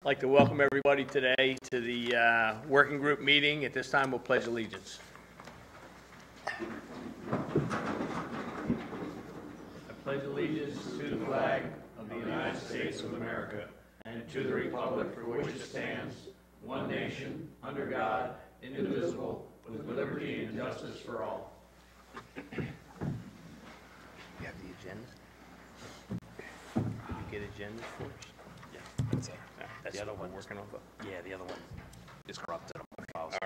like to welcome everybody today to the working group meeting. At this time, we'll pledge allegiance. I pledge allegiance to the flag of the United States of America and to the republic for which it stands, one nation, under God, indivisible, with liberty and justice for all. You have the agenda? You get agenda first? Yeah, that's it. That's the other what one we're working on. Yeah, the other one is corrupted on my files. All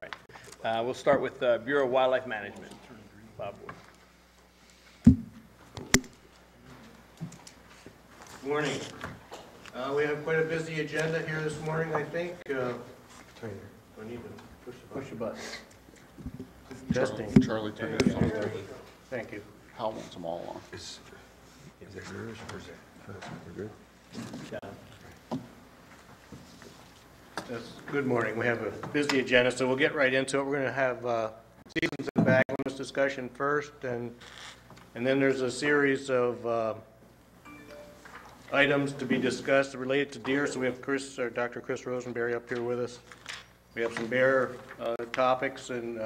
right. We'll start with Bureau of Wildlife Management. Bob Wood. Good morning. We have quite a busy agenda here this morning, I think. Do I need to push the button? Testing. Charlie, turn it on. Thank you. Hal wants them all on. Is it yours or is it? We're good? Yes, good morning. We have a busy agenda, so we'll get right into it. We're going to have seasons and bag limits discussion first, and then there's a series of items to be discussed related to deer. So we have Dr. Chris Rosenberry up here with us. We have some bear topics, and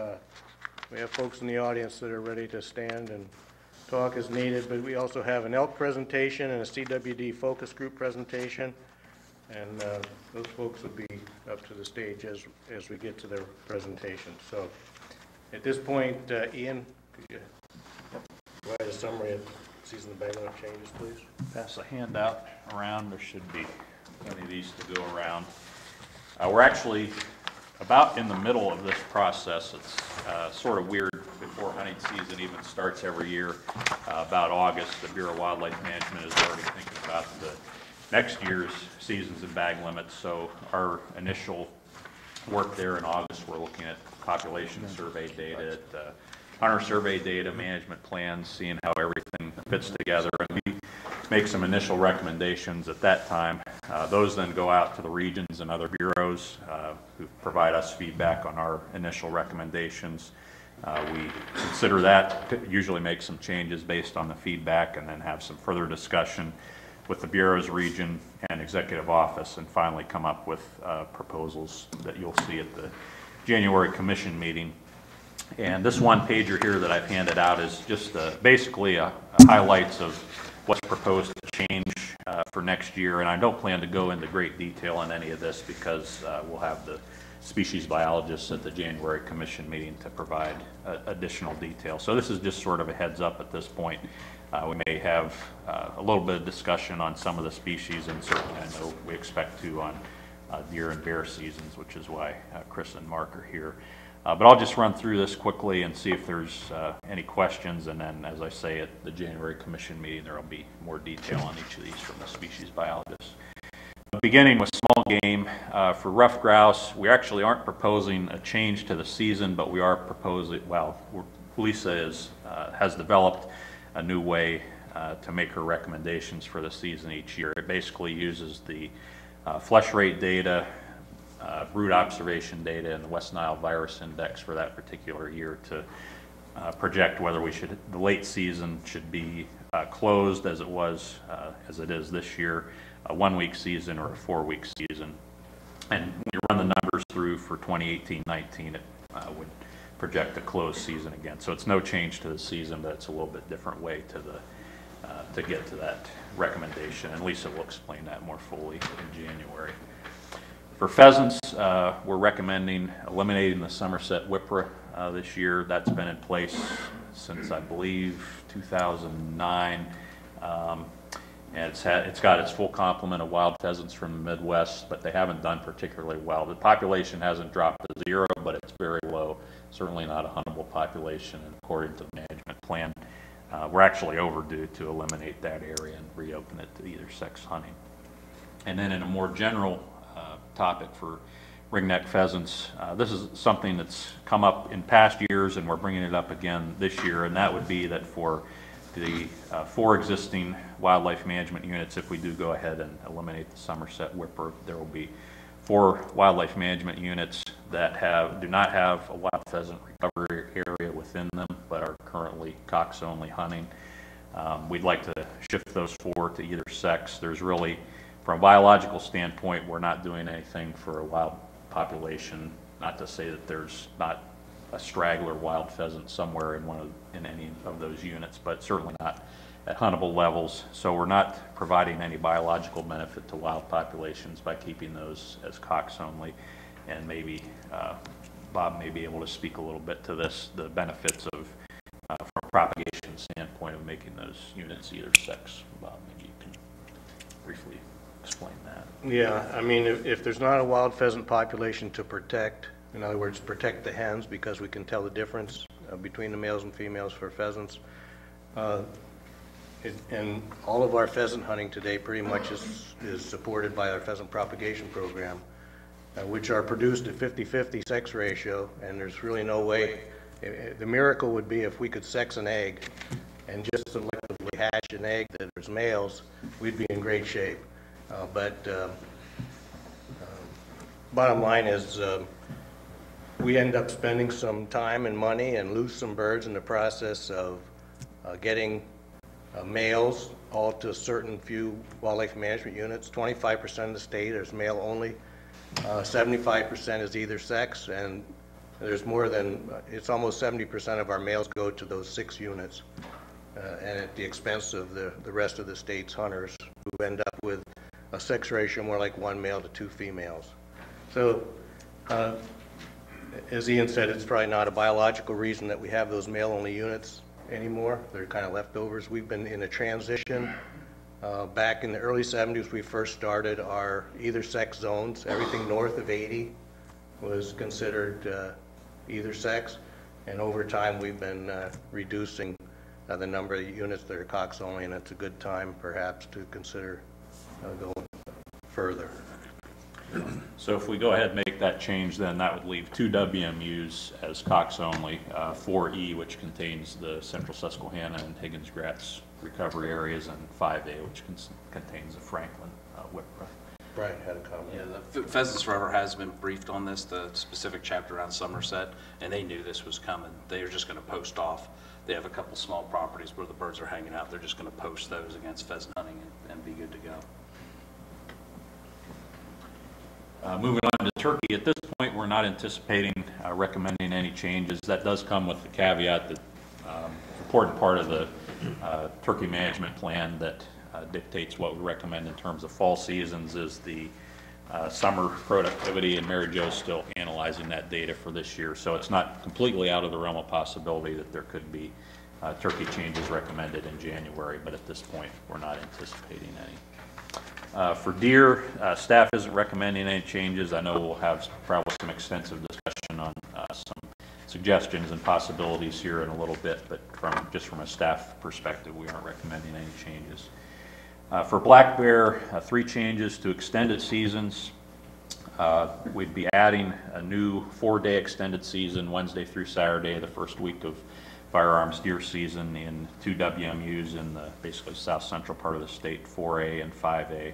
we have folks in the audience that are ready to stand and talk as needed. But we also have an elk presentation and a CWD focus group presentation. And those folks will be up to the stage as we get to their presentation. So at this point, Ian, could you provide a summary of season and bag limit changes, please? Pass a handout around. There should be plenty of these to go around. We're actually about in the middle of this process. It's sort of weird before hunting season even starts every year. About August, the Bureau of Wildlife Management is already thinking about the next year's seasons and bag limits. So our initial work there in August, we're looking at population survey data, hunter survey data, management plans, seeing how everything fits together, and we make some initial recommendations at that time. Those then go out to the regions and other bureaus who provide us feedback on our initial recommendations. We consider that, usually make some changes based on the feedback, and then have some further discussion with the Bureau's region and executive office, and finally come up with proposals that you'll see at the January commission meeting. And this one pager here that I've handed out is just basically highlights of what's proposed to change for next year. And I don't plan to go into great detail on any of this because we'll have the species biologists at the January commission meeting to provide additional detail. So this is just sort of a heads up at this point. We may have a little bit of discussion on some of the species, and certainly I know we expect to on deer and bear seasons, which is why Chris and Mark are here. But I'll just run through this quickly and see if there's any questions, and then, as I say, at the January commission meeting there will be more detail on each of these from the species biologists. Beginning with small game, for ruffed grouse, we actually aren't proposing a change to the season, but we are proposing, well, Lisa has developed a new way to make her recommendations for the season each year. It basically uses the flesh rate data, brood observation data, and the West Nile virus index for that particular year to project whether the late season should be closed as it is this year, a 1-week season or a 4-week season. And when you run the numbers through for 2018-19, it would project a closed season again. So it's no change to the season, but it's a little bit different way to get to that recommendation. And Lisa will explain that more fully in January. For pheasants, we're recommending eliminating the Somerset whipra this year. That's been in place since, I believe, 2009. And it's got its full complement of wild pheasants from the Midwest, but they haven't done particularly well. The population hasn't dropped to 0, but it's very low. Certainly not a huntable population, and according to the management plan, we're actually overdue to eliminate that area and reopen it to either sex hunting. And then in a more general topic for ringneck pheasants, this is something that's come up in past years, and we're bringing it up again this year, and that would be that for the 4 existing wildlife management units, if we do go ahead and eliminate the Somerset whipper, there will be 4 wildlife management units that do not have a wild pheasant recovery area within them, but are currently cox only hunting. We'd like to shift those 4 to either sex. There's really From a biological standpoint, we're not doing anything for a wild population. Not to say that there's not a straggler wild pheasant somewhere in any of those units, but certainly not at huntable levels. So we're not providing any biological benefit to wild populations by keeping those as cocks only. And maybe Bob may be able to speak a little bit to this, the benefits of, from a propagation standpoint, of making those units either sex. Bob, maybe you can briefly explain that. Yeah, I mean, if there's not a wild pheasant population to protect, in other words, protect the hens, because we can tell the difference between the males and females for pheasants. And all of our pheasant hunting today pretty much is supported by our pheasant propagation program, which are produced at 50-50 sex ratio, and there's really no way. The miracle would be if we could sex an egg and just selectively hatch an egg that there's males, we'd be in great shape. But bottom line is we end up spending some time and money and lose some birds in the process of getting males all to a certain few wildlife management units. 25% of the state is male only. 75% is either sex, and there's more than, it's almost 70% of our males go to those 6 units, and at the expense of the rest of the state's hunters, who end up with a sex ratio more like 1 male to 2 females. So, as Ian said, it's probably not a biological reason that we have those male-only units anymore. They're kind of leftovers. We've been in a transition. Back in the early 70s, we first started our either sex zones. Everything north of 80 was considered either sex, and over time we've been reducing the number of units that are cocks only, and it's a good time perhaps to consider going further. So if we go ahead and make that change, then that would leave 2 WMUs as cocks only, 4E, which contains the central Susquehanna and Higgins-Gratz recovery areas, and 5A, which contains the Franklin Whitbreath. Brian had a comment. Yeah, the Pheasants Forever has been briefed on this, the specific chapter around Somerset, and they knew this was coming. They are just going to post off. They have a couple small properties where the birds are hanging out. They're just going to post those against pheasant hunting and be good to go. Moving on to turkey, at this point we're not anticipating recommending any changes. That does come with the caveat that important part of the turkey management plan that dictates what we recommend in terms of fall seasons is the summer productivity, and Mary Jo's still analyzing that data for this year. So it's not completely out of the realm of possibility that there could be turkey changes recommended in January, but at this point we're not anticipating any. For deer, staff isn't recommending any changes. I know we'll have probably some extensive discussion on some suggestions and possibilities here in a little bit, but just from a staff perspective, we aren't recommending any changes. For black bear, 3 changes to extended seasons. We'd be adding a new 4-day extended season, Wednesday through Saturday, the first week of firearms deer season, in 2 WMUs in the basically south central part of the state, 4A and 5A.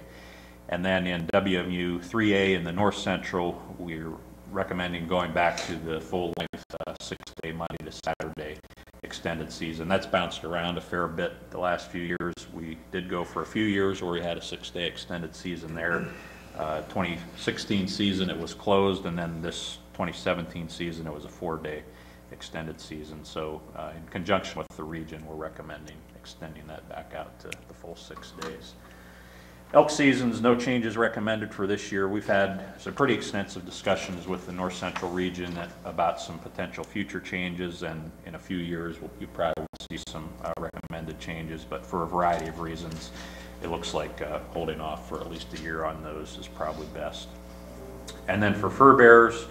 And then in WMU 3A in the north central, we're recommending going back to the full length 6-day Monday to Saturday extended season. That's bounced around a fair bit the last few years. We did go for a few years where we had a 6-day extended season there. 2016 season it was closed, and then this 2017 season it was a 4-day extended season. So in conjunction with the region, we're recommending extending that back out to the full 6 days. Elk seasons, no changes recommended for this year. We've had some pretty extensive discussions with the North Central region about some potential future changes, and in a few years you probably will see some recommended changes, but for a variety of reasons it looks like holding off for at least a year on those is probably best. And then for fur bearers,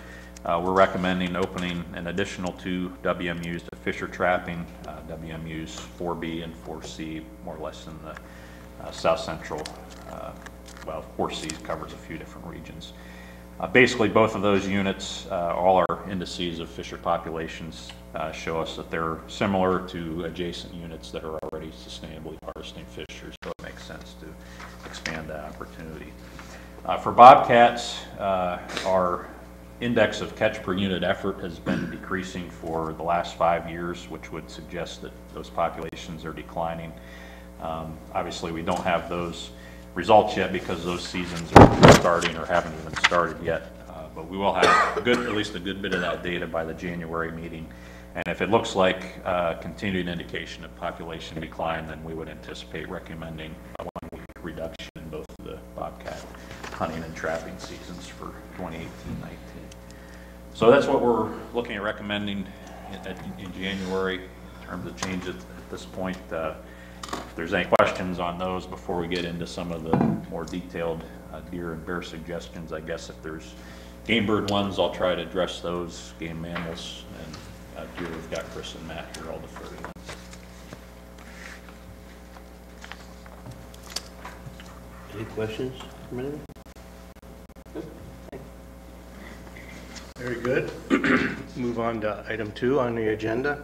we're recommending opening an additional 2 WMUs to fisher trapping, WMUs 4B and 4C, more or less in the south central. Well, 4C covers a few different regions. Basically, both of those units, all our indices of fisher populations show us that they're similar to adjacent units that are already sustainably harvesting fishers, so it makes sense to expand that opportunity. For bobcats, our index of catch per unit effort has been decreasing for the last 5 years, which would suggest that those populations are declining. Obviously, we don't have those results yet because those seasons are starting or haven't even started yet. But we will have at least a good bit of that data by the January meeting. And if it looks like continued indication of population decline, then we would anticipate recommending a 1-week reduction in both the bobcat hunting and trapping seasons for 2018-19. So that's what we're looking at recommending in January in terms of changes at this point. If there's any questions on those before we get into some of the more detailed deer and bear suggestions, I guess if there's game bird ones, I'll try to address those. Game mammals and deer, we've got Chris and Matt here, I'll defer to them. Any questions from anyone? Very good. Move on to item 2 on the agenda.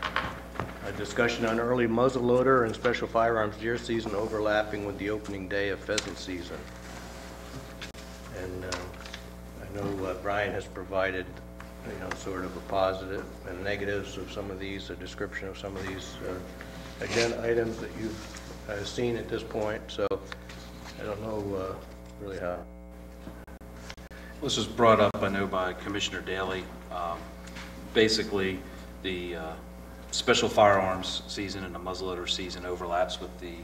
A discussion on early muzzleloader and special firearms deer season overlapping with the opening day of pheasant season. And I know Brian has provided, sort of a positive and negatives of some of these, a description of some of these agenda items that you've seen at this point. So I don't know really how. This was brought up, I know, by Commissioner Daly. Basically, the special firearms season and the muzzleloader season overlaps with the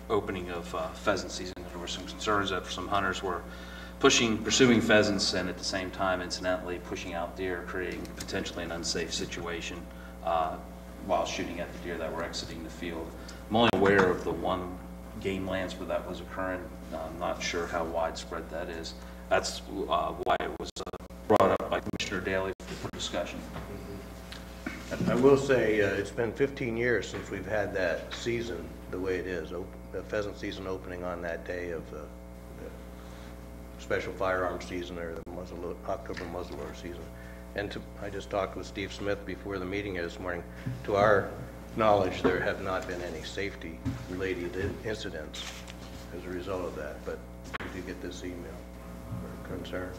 opening of pheasant season. There were some concerns that some hunters were pursuing pheasants and at the same time, incidentally, pushing out deer, creating potentially an unsafe situation while shooting at the deer that were exiting the field. I'm only aware of the one game lands where that was occurring. I'm not sure how widespread that is. That's why it was brought up by Commissioner Daly for discussion. I will say it's been 15 years since we've had that season the way it is, the pheasant season opening on that day of the special firearms season or the October muzzleloader season. And I just talked with Steve Smith before the meeting this morning. To our knowledge, there have not been any safety-related incidents as a result of that, but we did get this email or concern.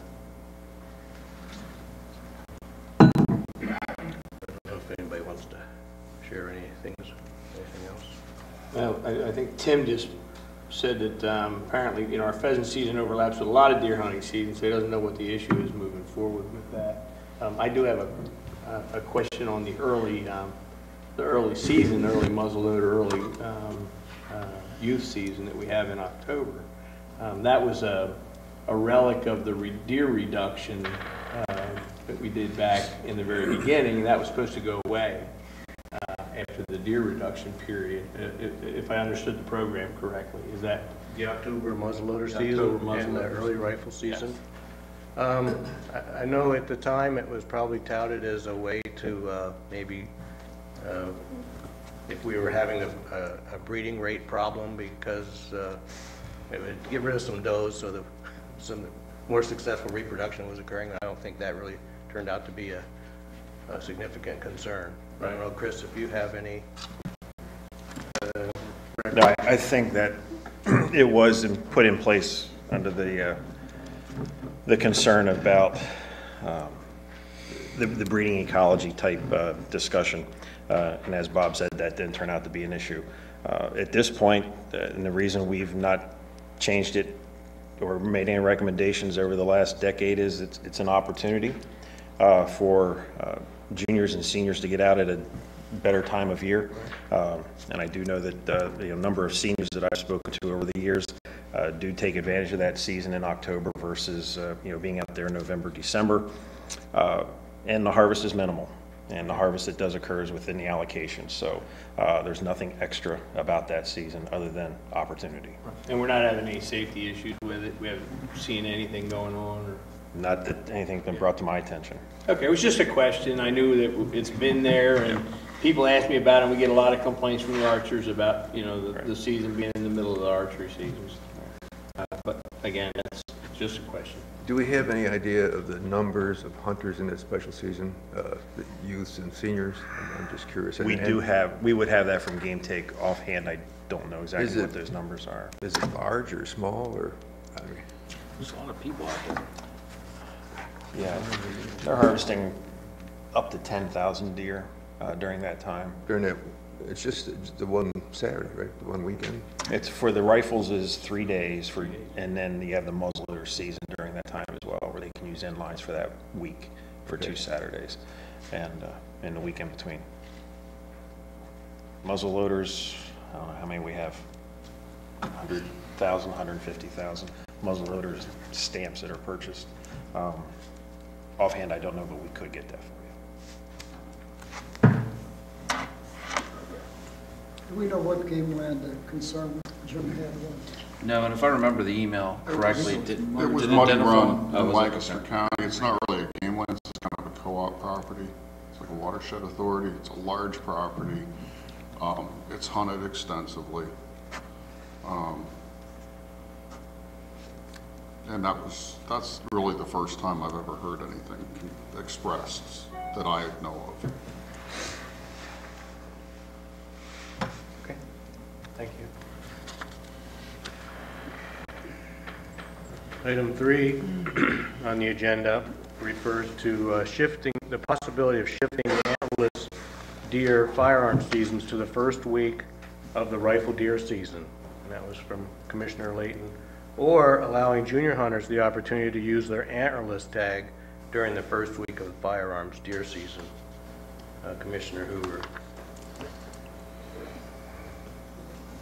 I don't know if anybody wants to share anything else. Well, I think Tim just said that apparently, our pheasant season overlaps with a lot of deer hunting season, so he doesn't know what the issue is moving forward with that. I do have a question on the early season, early muzzleloader, early youth season that we have in October. That was a relic of the deer reduction that we did back in the very beginning. That was supposed to go away after the deer reduction period, if I understood the program correctly. Is that the October muzzleloader season and the early rifle season? Yes. I know at the time it was probably touted as a way to maybe if we were having a breeding rate problem, because it would get rid of some does so that some more successful reproduction was occurring. I don't think that really turned out to be a significant concern. I don't know, Chris, if you have any. No, I think that it was put in place under the concern about the breeding ecology type discussion. And as Bob said, that didn't turn out to be an issue. At this point, and the reason we've not changed it or made any recommendations over the last decade is it's an opportunity for juniors and seniors to get out at a better time of year. And I do know that a number of seniors that I've spoken to over the years do take advantage of that season in October versus being out there in November, December. And the harvest is minimal. And the harvest that does occur is within the allocation. So there's nothing extra about that season other than opportunity. And we're not having any safety issues with it? We haven't seen anything going on? Or? Not that anything's been brought to my attention. Okay, it was just a question. I knew that it's been there, and people ask me about it, and we get a lot of complaints from the archers about, the season being in the middle of the archery seasons. But again, that's just a question. Do we have any idea of the numbers of hunters in this special season, the youths and seniors? I'm just curious. We would have that from Game Take offhand. I don't know exactly what those numbers are. Is it large or small, or? There's a lot of people out there. Yeah, they're harvesting up to 10,000 deer during that time. During that It's just the one Saturday, right? The one weekend? It's for the rifles is 3 days for, and then you have the muzzleloader season during that time as well, where they can use inlines for that week for 2 Saturdays and the week in between. Muzzleloaders, I don't know how many we have, 100,000, 150,000 muzzleloaders stamps that are purchased. Offhand, I don't know, but we could get that for you. Do we know what game land the concern Jim had was? No, and if I remember the email correctly, It was Muddy identify- Run Oh, in was it? Lancaster County. It's not really a game land, it's kind of a co-op property. It's like a watershed authority. It's a large property. It's hunted extensively. And that's really the first time I've ever heard anything expressed that I know of. Okay, thank you. Item 3 on the agenda refers to the possibility of shifting the antlerless deer firearm seasons to the first week of the rifle deer season. And that was from Commissioner Layton. Or allowing junior hunters the opportunity to use their antlerless tag during the first week of the firearms deer season. Commissioner Hoover.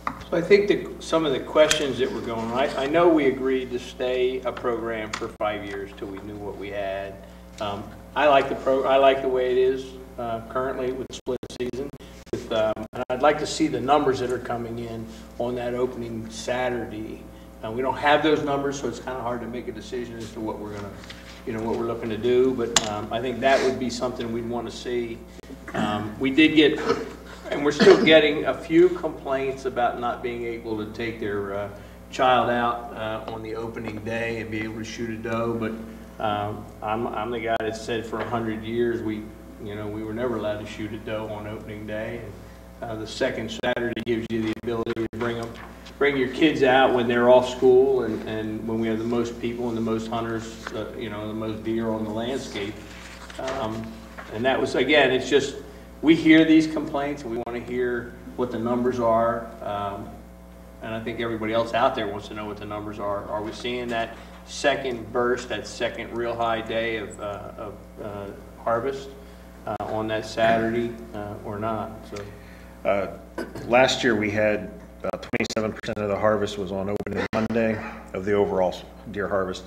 So I think that some of the questions that were going on, I know we agreed to stay a program for 5 years till we knew what we had. I like the way it is currently with split season. And I'd like to see the numbers that are coming in on that opening Saturday. We don't have those numbers, so it's kind of hard to make a decision as to what we're gonna, what we're looking to do. But I think that would be something we'd want to see. We did get, and we're still getting a few complaints about not being able to take their child out on the opening day and be able to shoot a doe. But I'm the guy that said for 100 years we were never allowed to shoot a doe on opening day. And the second Saturday gives you the ability to bring your kids out when they're off school and when we have the most people and the most hunters, the most deer on the landscape. And that was, again, it's just, we hear these complaints and we want to hear what the numbers are. And I think everybody else out there wants to know what the numbers are. Are we seeing that second burst, that second real high day of harvest on that Saturday or not? So Last year, we had about 27% of the harvest was on opening Monday of the overall deer harvest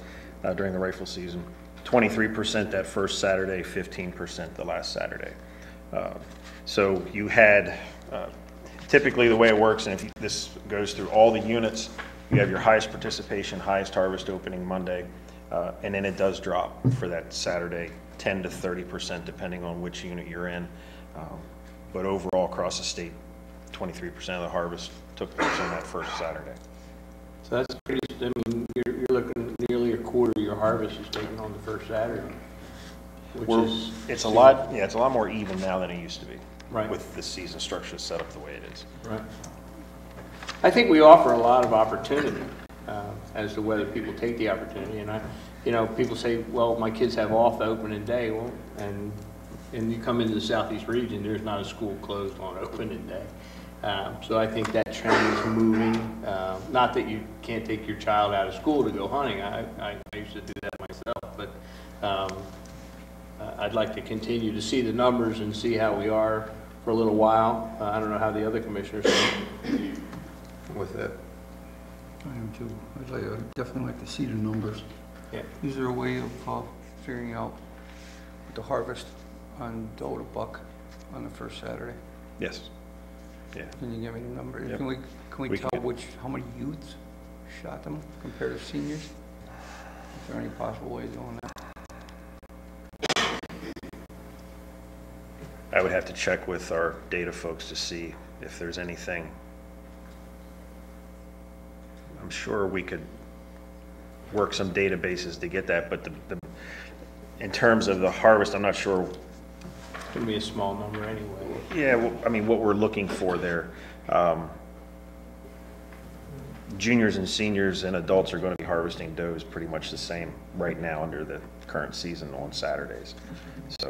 during the rifle season. 23% that first Saturday, 15% the last Saturday. So you had, typically the way it works, and if this goes through all the units, you have your highest participation, highest harvest opening Monday, and then it does drop for that Saturday, 10 to 30% depending on which unit you're in. But overall across the state, 23% of the harvest took place on that first Saturday. So that's pretty, I mean, you're looking nearly a quarter of your harvest is taken on the first Saturday. It's a lot more even now than it used to be. Right. With the season structure set up the way it is. Right. I think we offer a lot of opportunity as to whether people take the opportunity. And people say, well, my kids have off the opening day. Well, and you come into the southeast region, there's not a school closed on opening day. So I think that trend is moving. Not that you can't take your child out of school to go hunting. I used to do that myself. But I'd like to continue to see the numbers and see how we are for a little while. I don't know how the other commissioners think. With that, I am too. I'd definitely like to see the numbers. Yeah. Is there a way of figuring out the harvest on doe to buck on the first Saturday? Yes. Yeah. Can you give me the number? Yep. Can we We tell can. how many youths shot them compared to seniors? Is there any possible way of doing that? I would have to check with our data folks to see if there's anything. I'm sure we could work some databases to get that, but in terms of the harvest, I'm not sure. It's going to be a small number anyway. Yeah, well, I mean, what we're looking for there, juniors and seniors and adults are going to be harvesting does pretty much the same right now under the current season on Saturdays. So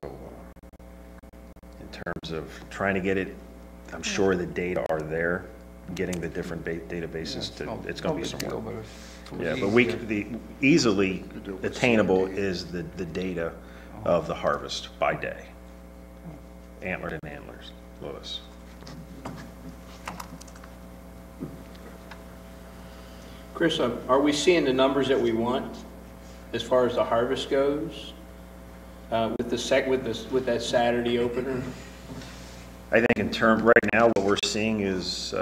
in terms of trying to get it I'm sure the data are there, getting the different databases it's going to be some work. Yeah, but the easily attainable is the data of the harvest by day. Antlered and antlers, Lewis. Chris, are we seeing the numbers that we want as far as the harvest goes with that Saturday opener? I think right now what we're seeing is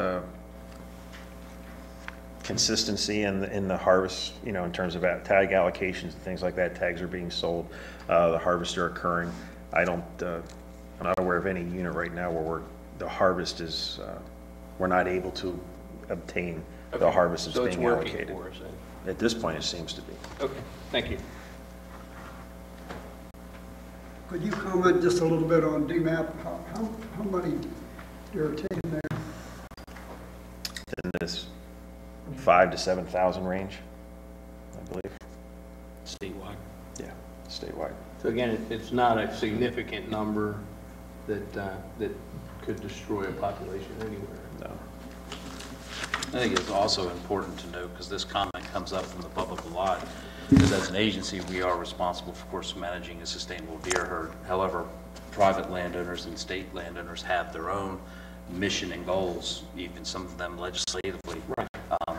consistency in the harvest, you know, in terms of tag allocations and things like that. Tags are being sold, the harvests are occurring. I'm not aware of any unit right now where the harvest is, we're not able to obtain the harvest that's being allocated. For us, At this point, it seems to be. okay, thank you. Could you comment just a little bit on DMAP? How many deer are taken there? In this 5,000 to 7,000 range, I believe. Statewide. Yeah, statewide. So again, it's not a significant number that could destroy a population anywhere. No. I think it's also important to note, because this comment comes up from the public a lot, is as an agency, we are responsible, of course, for managing a sustainable deer herd. However, private landowners and state landowners have their own mission and goals, even some of them legislatively,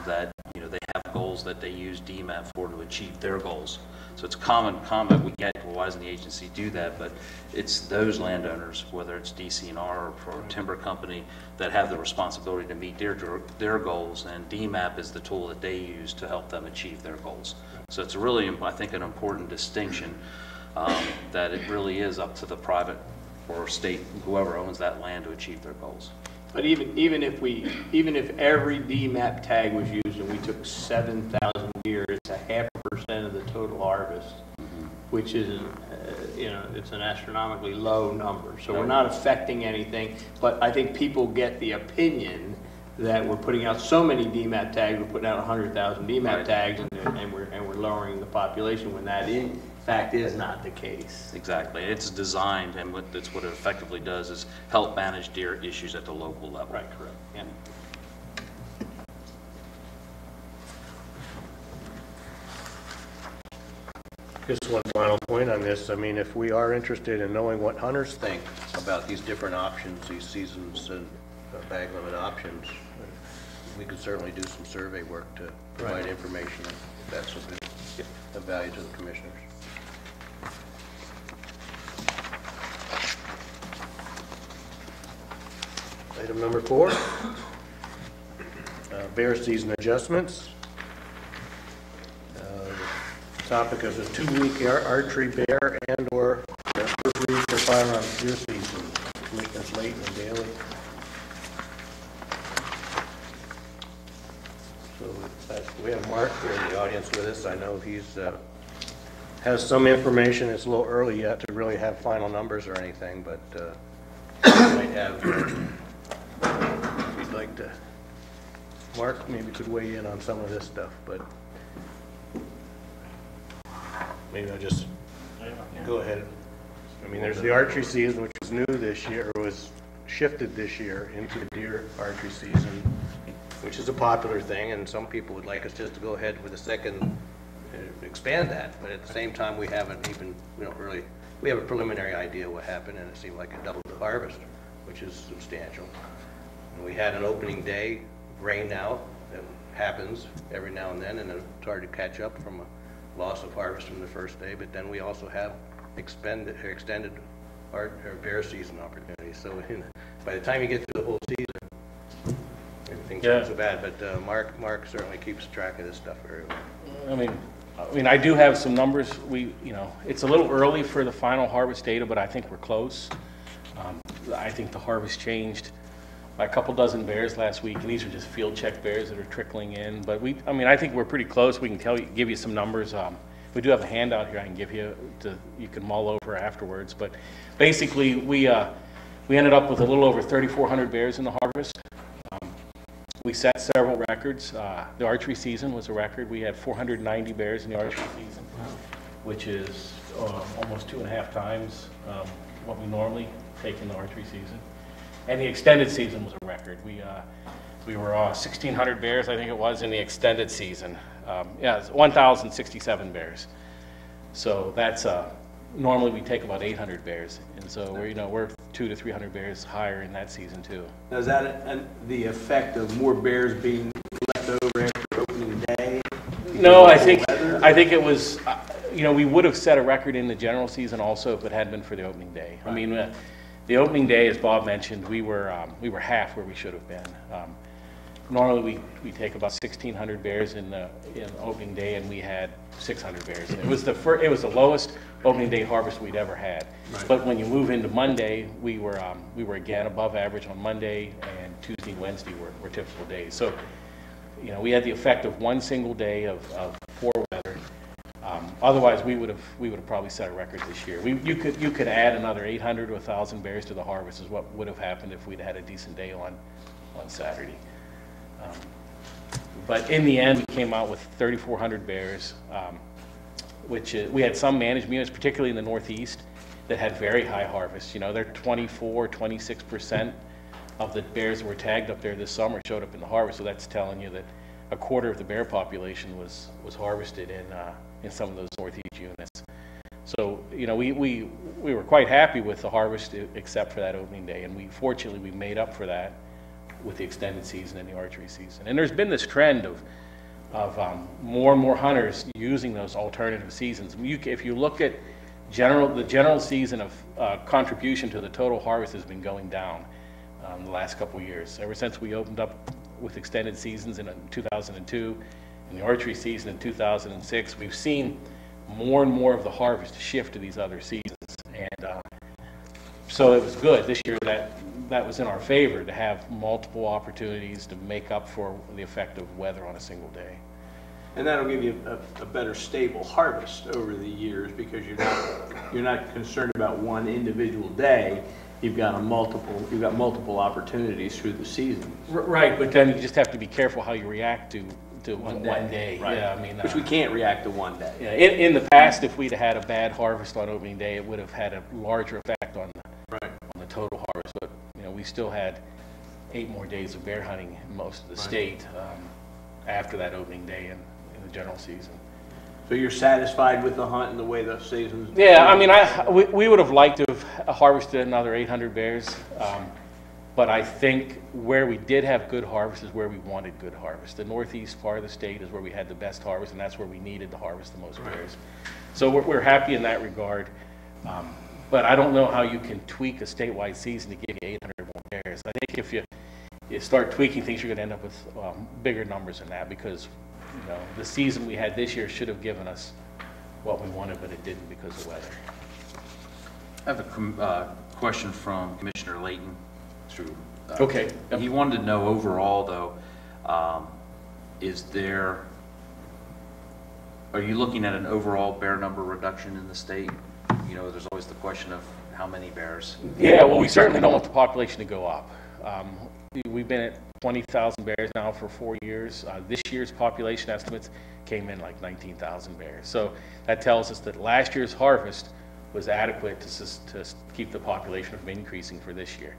that, you know, they have goals that they use DMAP for to achieve their goals. So it's a common comment we get, well, why doesn't the agency do that? But it's those landowners, whether it's DCNR or for a timber company, that have the responsibility to meet their goals, and DMAP is the tool that they use to help them achieve their goals. So it's really, I think, an important distinction, that it really is up to the private or state, whoever owns that land, to achieve their goals. But even if every DMAP tag was used and we took 7,000 deer, it's 0.5% of the total harvest, which is, you know, it's an astronomically low number. So we're not affecting anything, but I think people get the opinion that we're putting out so many DMAP tags, we're putting out 100,000 DMAP tags, and we're lowering the population, when that in fact is not the case. Exactly. It's designed, and what it effectively does is help manage deer issues at the local level. Right, correct. Yeah. Just one final point on this. I mean, if we are interested in knowing what hunters think about these different options, these seasons and bag limit options, we could certainly do some survey work to provide information if that's of value to the commissioners. Item number 4, bear season adjustments. Topic is a 2-week archery bear and or free for firearm deer season. Commissioners Layton and Daly. So we have Mark here in the audience with us. I know he's has some information. It's a little early yet to really have final numbers or anything, but might have. If you'd like to, Mark maybe could weigh in on some of this stuff, but maybe I'll just go ahead. I mean, there's the archery season, which is new this year, or was shifted this year into the deer archery season, which is a popular thing, and some people would like us just to go ahead with a second, expand that, but at the same time, we haven't even, really, we have a preliminary idea what happened, and it seemed like it doubled the harvest, which is substantial. And we had an opening day rain out that happens every now and then, and it's hard to catch up from a loss of harvest from the first day, but then we also have extended our bear season opportunities. So by the time you get through the whole season, everything's not so bad, but Mark certainly keeps track of this stuff very well. I mean, I do have some numbers. It's a little early for the final harvest data, but I think we're close. I think the harvest changed by a couple dozen bears last week, and these are just field check bears that are trickling in. But I think we're pretty close. We can give you some numbers. We do have a handout here I can give you you can mull over afterwards. But basically, we ended up with a little over 3,400 bears in the harvest. We set several records. The archery season was a record. We had 490 bears in the archery season, which is almost 2.5 times what we normally take in the archery season. And the extended season was a record. We were 1,600 bears, I think it was, in the extended season. Yeah, it's 1,067 bears. So that's, normally we take about 800 bears. And so we're 200 to 300 bears higher in that season too. Now, is that the effect of more bears being left over after opening day? No, I think it was, we would have set a record in the general season also if it hadn't been for the opening day. I mean, the opening day, as Bob mentioned, we were half where we should have been. Normally, we take about 1,600 bears in opening day, and we had 600 bears. It was the lowest opening day harvest we'd ever had. Right. But when you move into Monday, we were again above average on Monday, and Tuesday and Wednesday were typical days. So, we had the effect of one single day of poor weather. Otherwise, we would have probably set a record this year. You could add another 800 to 1,000 bears to the harvest is what would have happened if we'd had a decent day on Saturday. But in the end, we came out with 3,400 bears, which we had some management units, particularly in the Northeast, that had very high harvests. They're 24, 26% of the bears that were tagged up there this summer showed up in the harvest. So that's telling you that a quarter of the bear population was harvested in some of those Northeast units. So, we were quite happy with the harvest except for that opening day, and fortunately we made up for that with the extended season and the archery season. And there's been this trend of more and more hunters using those alternative seasons. If you look at the general season of contribution to the total harvest has been going down the last couple of years. Ever since we opened up with extended seasons in 2002 and the archery season in 2006, we've seen more and more of the harvest shift to these other seasons. And so it was good this year that was in our favor to have multiple opportunities to make up for the effect of weather on a single day. And that'll give you a better stable harvest over the years because you're not concerned about one individual day. You've got multiple opportunities through the season. Right, but then you just have to be careful how you react to one day. Right. Yeah, which we can't react to one day. Yeah, in the past, if we'd had a bad harvest on opening day, it would have had a larger effect on the total harvest. But we still had 8 more days of bear hunting in most of the state after that opening day in the general season. So you're satisfied with the hunt and the way the season's? Yeah, I mean, we would have liked to have harvested another 800 bears, but I think where we did have good harvest is where we wanted good harvest. The northeast part of the state is where we had the best harvest, and that's where we needed to harvest the most bears. So we're happy in that regard, but I don't know how you can tweak a statewide season to give you 800 more bears. I think if you start tweaking things, you're going to end up with bigger numbers than that because the season we had this year should have given us what we wanted, but it didn't because of weather. I have a question from Commissioner Layton. Okay. He wanted to know overall, though, are you looking at an overall bear number reduction in the state? There's always the question of how many bears. Yeah, well, we certainly don't want the population to go up. We've been at 20,000 bears now for 4 years. This year's population estimates came in like 19,000 bears. So that tells us that last year's harvest was adequate to keep the population from increasing for this year.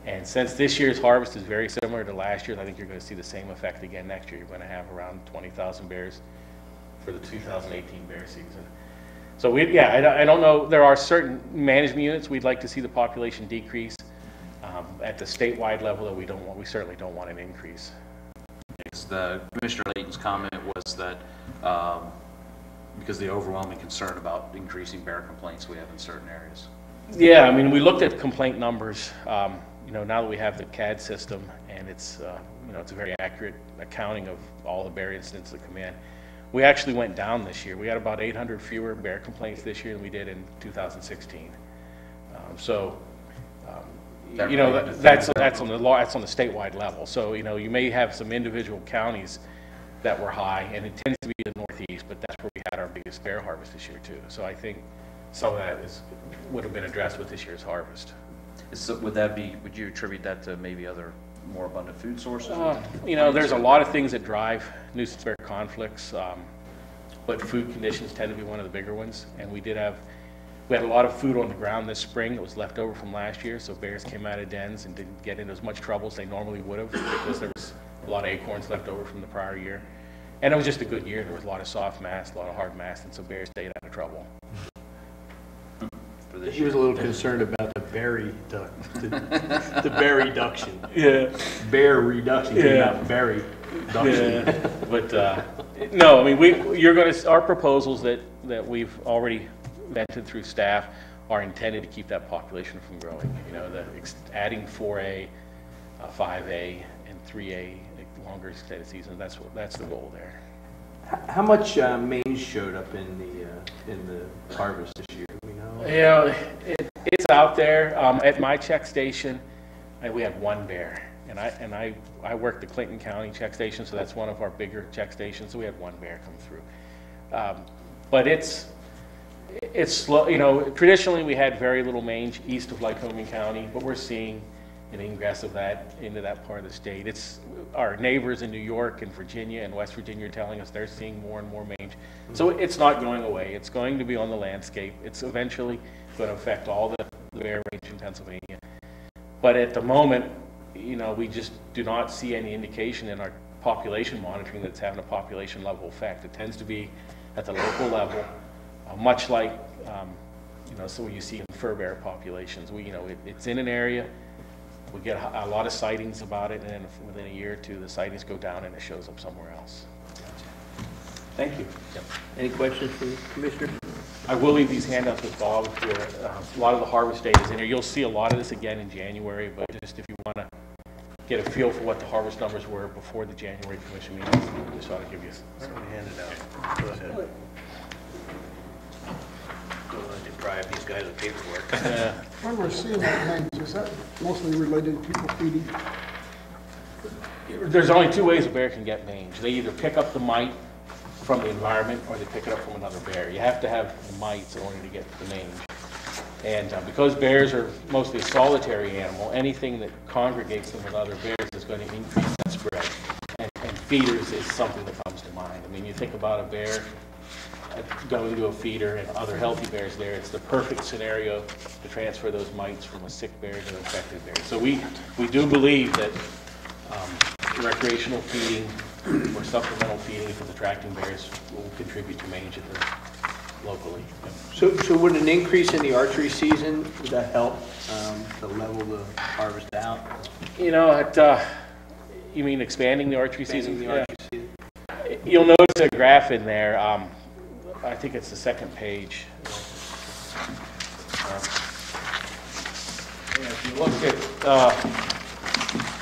And since this year's harvest is very similar to last year's, I think you're going to see the same effect again next year. You're going to have around 20,000 bears for the 2018 bear season. So I don't know. There are certain management units we'd like to see the population decrease. At the statewide level, though, we certainly don't want an increase. Commissioner Layton's comment was that because the overwhelming concern about increasing bear complaints we have in certain areas. Yeah, I mean, we looked at complaint numbers. Now that we have the CAD system and it's a very accurate accounting of all the bear incidents that come in, we actually went down this year. We had about 800 fewer bear complaints this year than we did in 2016. That's on the statewide level. So you may have some individual counties that were high, and it tends to be the Northeast, but that's where we had our biggest bear harvest this year too. So I think some of that would have been addressed with this year's harvest. So would you attribute that to maybe other more abundant food sources? There's a lot of things that drive nuisance bear conflicts, but food conditions tend to be one of the bigger ones. And we We had a lot of food on the ground this spring that was left over from last year, so bears came out of dens and didn't get into as much trouble as they normally would have because there was a lot of acorns left over from the prior year. And it was just a good year. There was a lot of soft mast, a lot of hard mast, and so bears stayed out of trouble. He was a little concerned about the bear the bear reduction. Yeah. Bear reduction, not berry reduction. Yeah. But, no, I mean, our proposals that we've already vetted through staff are intended to keep that population from growing. You know, adding 4A, 5A, and 3A, longer extended season, that's the goal there. How much mange showed up in the harvest this year? Do we know? Yeah, it's out there. At my check station, we had one bear, and I work the Clinton County check station, so that's one of our bigger check stations. So we had one bear come through, but it's slow. You know, traditionally we had very little mange east of Lycoming County, but we're seeing an ingress of that into that part of the state. It's our neighbors in New York and Virginia and West Virginia are telling us they're seeing more and more mange. So it's not going away. It's going to be on the landscape. It's eventually going to affect all the bear range in Pennsylvania. But at the moment, you know, we just do not see any indication in our population monitoring that it's having a population level effect. It tends to be at the local level, much like, you know, so you see in fur bear populations. It's in an area. We get a lot of sightings about it, and then within a year or two, the sightings go down and it shows up somewhere else. Thank you. Yep. Any questions for the Commissioner? I will leave these handouts with Bob here. A lot of the harvest data is in here. You'll see a lot of this again in January, but just if you want to get a feel for what the harvest numbers were before the January Commission meetings, just ought to give you some. Hand it out. Go ahead. Don't want to deprive these guys of paperwork. When we're seeing that mange, is that mostly related to people feeding? There's only two ways a bear can get mange. They either pick up the mite from the environment or they pick it up from another bear. You have to have the mites in order to get the mange. And because bears are mostly a solitary animal, anything that congregates them with other bears is going to increase that spread. And feeders is something that comes to mind. I mean, you think about a bear going to a feeder and other healthy bears there, it's the perfect scenario to transfer those mites from a sick bear to an infected bear. So we do believe that recreational feeding or supplemental feeding, if it's attracting bears, will contribute to mange locally. So would an increase in the archery season, would that help to level the harvest out? You know, you mean expanding the archery season? Archery season? You'll notice a graph in there. I think it's the second page. If you look at,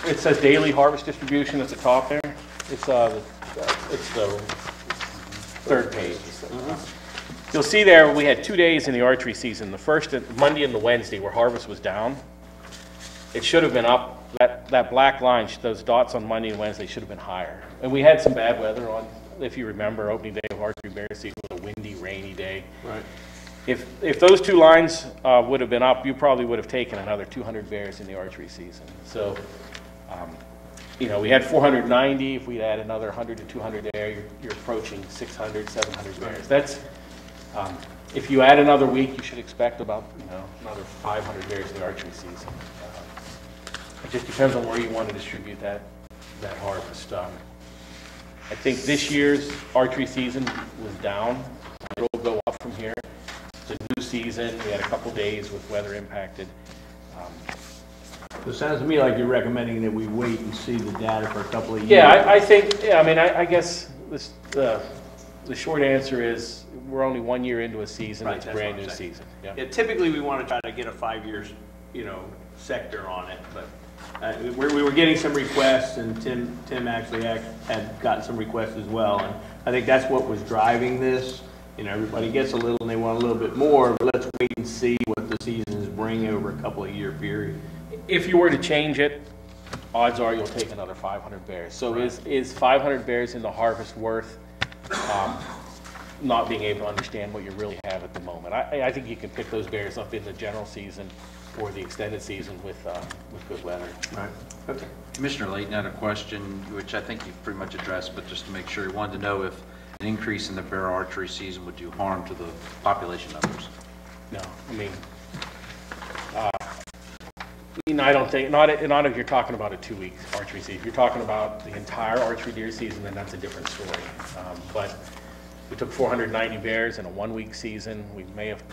it says daily harvest distribution at the top there. It's the third page. You'll see there we had 2 days in the archery season. The first Monday and the Wednesday where harvest was down. It should have been up. That black line, those dots on Monday and Wednesday should have been higher. And we had some bad weather on, if you remember, opening day of archery bear season was a windy, rainy day. Right. If those two lines would have been up, you probably would have taken another 200 bears in the archery season. So, you know, we had 490. If we'd add another 100 to 200 there, you're approaching 600, 700 bears. That's, if you add another week, you should expect about, you know, another 500 bears in the archery season. It just depends on where you want to distribute that harvest. I think this year's archery season was down. It'll go up from here. It's a new season. We had a couple days with weather impacted. So it sounds to me like you're recommending that we wait and see the data for a couple of years. Yeah, I think, I mean, I guess this, the short answer is we're only 1 year into a season. Right, It's a that's brand what new I'm saying. season. Yeah. Yeah, typically we want to try to get a 5 years, you know, sector on it, but we were getting some requests, and Tim actually had gotten some requests as well, and I think that's what was driving this. You know, everybody gets a little and they want a little bit more, but let's wait and see what the seasons bring over a couple of year period. If you were to change it, odds are you'll take another 500 bears. So Right. is 500 bears in the harvest worth not being able to understand what you really have at the moment? I think you can pick those bears up in the general season or the extended season with good weather. Right. Okay. Commissioner Layton had a question, which I think you've pretty much addressed, but just to make sure, he wanted to know if an increase in the bear archery season would do harm to the population numbers. No, I mean, I don't think, not if you're talking about a 2-week archery season. If you're talking about the entire archery deer season, then that's a different story. But we took 490 bears in a 1-week season. We may have,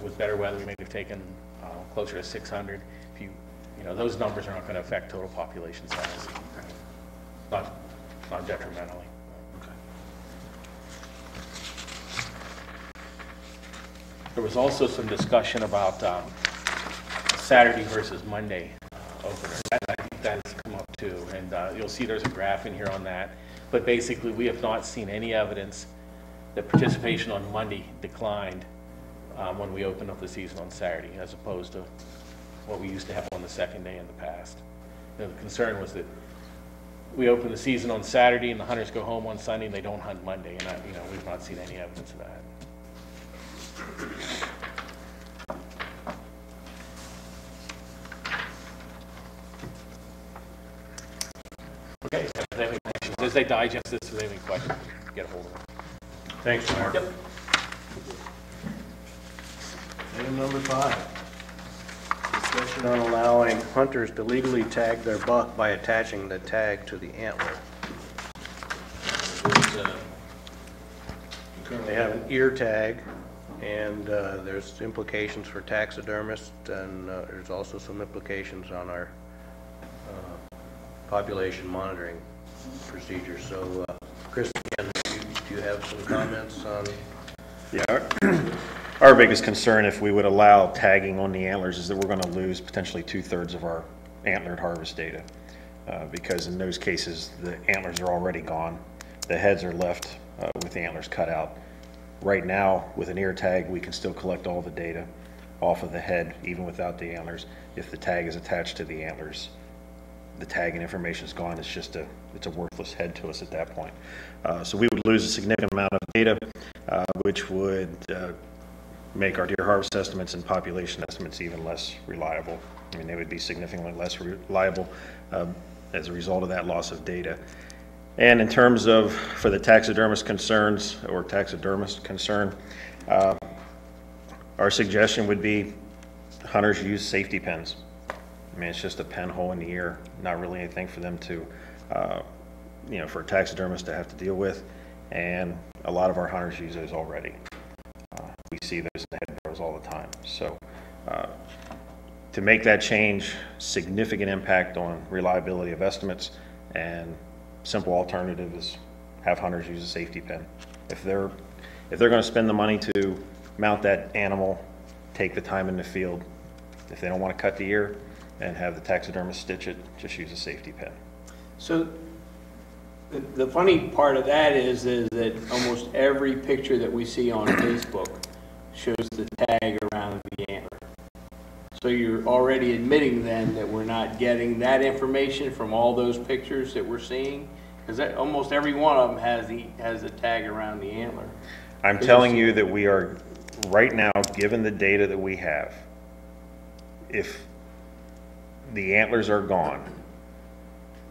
with better weather, we may have taken closer to 600. If those numbers are not going to affect total population size. Not detrimentally. There was also some discussion about Saturday versus Monday opener. I think that has come up too, and you'll see there's a graph in here on that. But basically, we have not seen any evidence that participation on Monday declined when we opened up the season on Saturday, as opposed to what we used to have on the second day in the past. The concern was that we open the season on Saturday and the hunters go home on Sunday and they don't hunt Monday, and we've not seen any evidence of that. Okay, if they have any questions, as they digest this, if they have any questions, get a hold of them. Thanks, Mark. Yep. Item number 5. Discussion on allowing hunters to legally tag their buck by attaching the tag to the antler. They have an ear tag, and there's implications for taxidermists, and there's also some implications on our population monitoring procedures. So, Chris, again, do you have some comments on? Yeah, our biggest concern if we would allow tagging on the antlers is that we're going to lose potentially 2/3 of our antlered harvest data, because in those cases the antlers are already gone. The heads are left with the antlers cut out. Right now, with an ear tag, we can still collect all the data off of the head, even without the antlers. If the tag is attached to the antlers, the tag and information is gone. It's a worthless head to us at that point. So we would lose a significant amount of data, which would make our deer harvest estimates and population estimates even less reliable. I mean, they would be significantly less reliable as a result of that loss of data. And in terms of, for the taxidermist concerns, or taxidermist concern, our suggestion would be hunters use safety pins. I mean, it's just a pen hole in the ear, not really anything for them to, for a taxidermist to have to deal with. And a lot of our hunters use those already. We see those in the head burrows all the time. So to make that change, significant impact on reliability of estimates, and simple alternative is have hunters use a safety pin. If they're going to spend the money to mount that animal, take the time in the field. If they don't want to cut the ear and have the taxidermist stitch it, just use a safety pin. So the funny part of that is that almost every picture that we see on Facebook shows the tag around the antler. So you're already admitting then that we're not getting that information from all those pictures that we're seeing? Because almost every one of them has a tag around the antler. I'm telling you that we are, right now, given the data that we have, if the antlers are gone,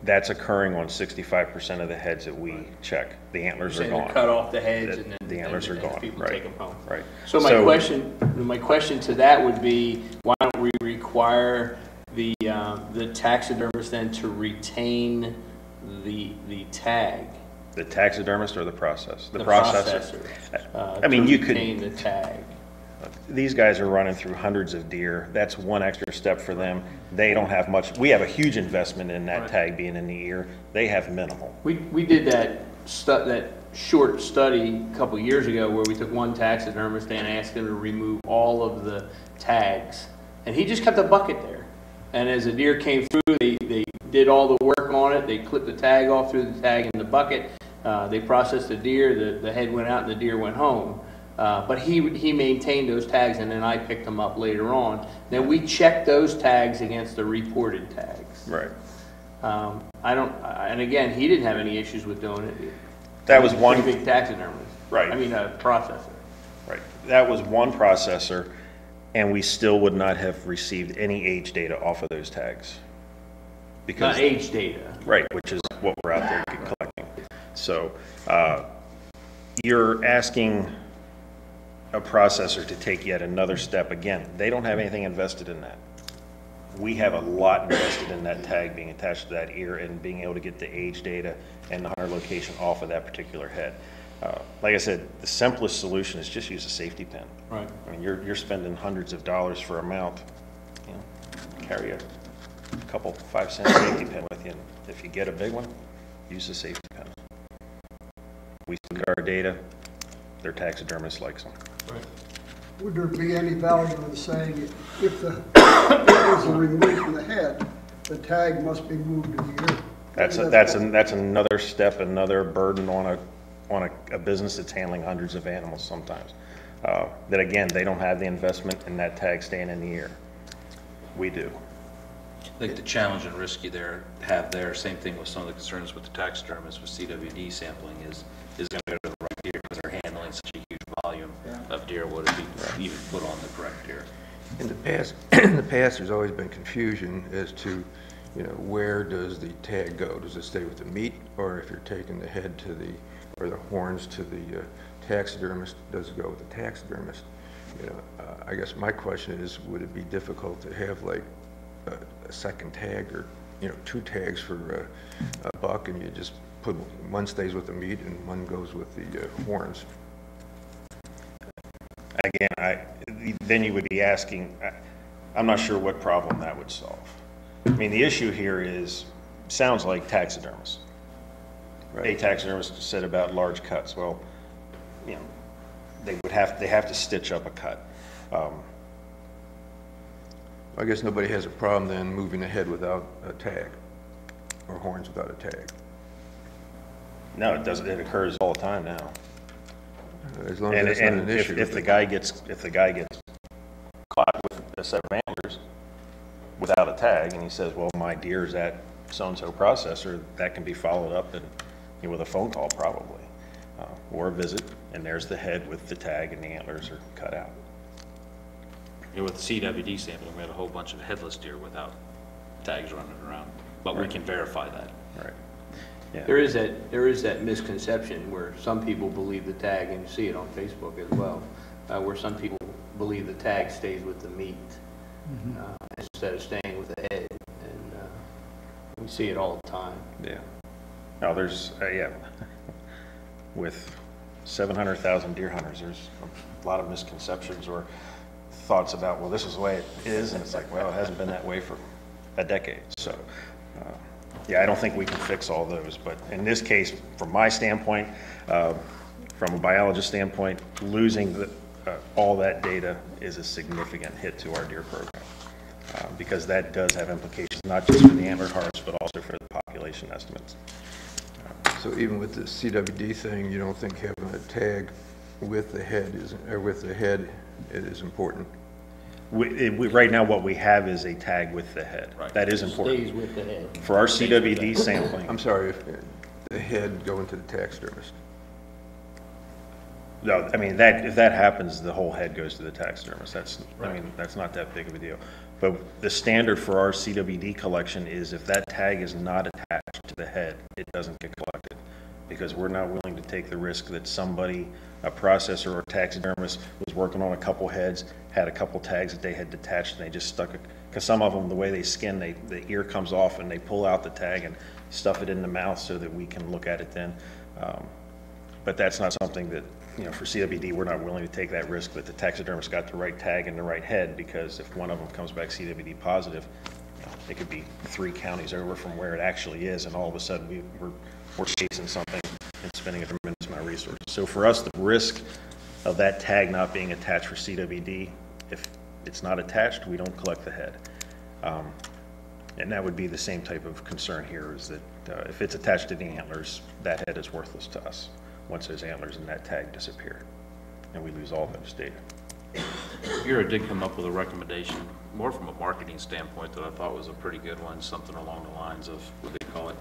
that's occurring on 65% of the heads that we check. The antlers are gone. Cut off the heads and then the antlers are gone. People Right. take them home. Right. So my question to that would be, why don't we require the taxidermist then to retain the tag? The taxidermist or the process? The processor. I mean, you could retain the tag. These guys are running through hundreds of deer. That's one extra step for them. They don't have much. We have a huge investment in that tag being in the ear. They have minimal. We did that short study a couple years ago where we took one taxidermist and asked him to remove all of the tags, and he just kept a bucket there. And as the deer came through, they did all the work on it. They clipped the tag off, threw the tag in the bucket. They processed the deer. The head went out and the deer went home. But he maintained those tags, and then I picked them up later on. Then we checked those tags against the reported tags. Right. And again, he didn't have any issues with doing it. That was one big taxidermist. Right. I mean, a processor. Right. That was one processor, and we still would not have received any age data off of those tags. Because Not age data. Right, which is what we're out there collecting. So you're asking a processor to take yet another step. Again, they don't have anything invested in that. We have a lot invested in that tag being attached to that ear and being able to get the age data and the hunter location off of that particular head. Like I said, the simplest solution is just use a safety pin. Right. I mean, you're spending hundreds of dollars for a mount. You know, carry a couple 5-cent safety pin with you. And if you get a big one, use the safety pin. We look at our data. Their taxidermist likes them. Right. Would there be any value in saying if the ears are removed from the head, the tag must be moved to the ear? That's another step, another burden on a business that's handling hundreds of animals sometimes. That again, they don't have the investment in that tag staying in the ear. We do. I think the challenge and risk you have there, same thing with some of the concerns with the taxidermists with CWD sampling is going to go to the right deer because they're handling such a huge volume of deer. Would it be even put on the correct deer? In the past, there's always been confusion as to, where does the tag go? Does it stay with the meat, or if you're taking the head to the, or the horns to the taxidermist, does it go with the taxidermist? I guess my question is, would it be difficult to have like a second tag or, 2 tags for a buck, and you just put one stays with the meat and one goes with the horns? Again, then you would be asking, I'm not sure what problem that would solve. I mean, the issue here sounds like taxidermists. Right. A taxidermist said about large cuts. Well, they have to stitch up a cut. I guess nobody has a problem then moving the head without a tag, or horns without a tag. No, it doesn't. It occurs all the time now. As long as that's not an issue. If the guy gets caught with a set of antlers without a tag, and he says, "Well, my deer's at so-and-so processor," that can be followed up and with a phone call probably, or a visit, and there's the head with the tag and the antlers are cut out. With the CWD sampling, we had a whole bunch of headless deer without tags running around, but we can verify that. Right. Yeah. There is that misconception where some people believe the tag, and you see it on Facebook as well, where some people believe the tag stays with the meat instead of staying with the head, and we see it all the time. Yeah. No, there's with 700,000 deer hunters, there's a lot of misconceptions or thoughts about, well, this is the way it is, and it's like, well, it hasn't been that way for a decade. So, I don't think we can fix all those. But in this case, from my standpoint, from a biologist standpoint, losing all that data is a significant hit to our deer program, because that does have implications not just for the antler harvest, but also for the population estimates. So even with the CWD thing, you don't think having a tag with the head is important? Right now, what we have is a tag with the head. Right. That is important. Stays with the head. For our CWD sampling. I'm sorry, if the head going to the taxidermist. No, I mean, if that happens, the whole head goes to the taxidermist. That's not that big of a deal. But the standard for our CWD collection is if that tag is not attached to the head, it doesn't get collected, because we're not willing to take the risk that somebody, a processor or a taxidermist, was working on a couple heads, had a couple tags that they had detached, and they just stuck it, because some of them, the way they skin, the ear comes off and they pull out the tag and stuff it in the mouth so that we can look at it then. But that's not something that, for CWD, we're not willing to take that risk that the taxidermist got the right tag and the right head, because if one of them comes back CWD positive, it could be 3 counties over from where it actually is, and all of a sudden we're chasing something and spending a tremendous amount of resources. So for us, the risk of that tag not being attached for CWD, if it's not attached, we don't collect the head. And that would be the same type of concern here, is that if it's attached to the antlers, that head is worthless to us once those antlers and that tag disappear, and we lose all those data. Bureau did come up with a recommendation, more from a marketing standpoint, that I thought was a pretty good one, something along the lines of, what do they call it,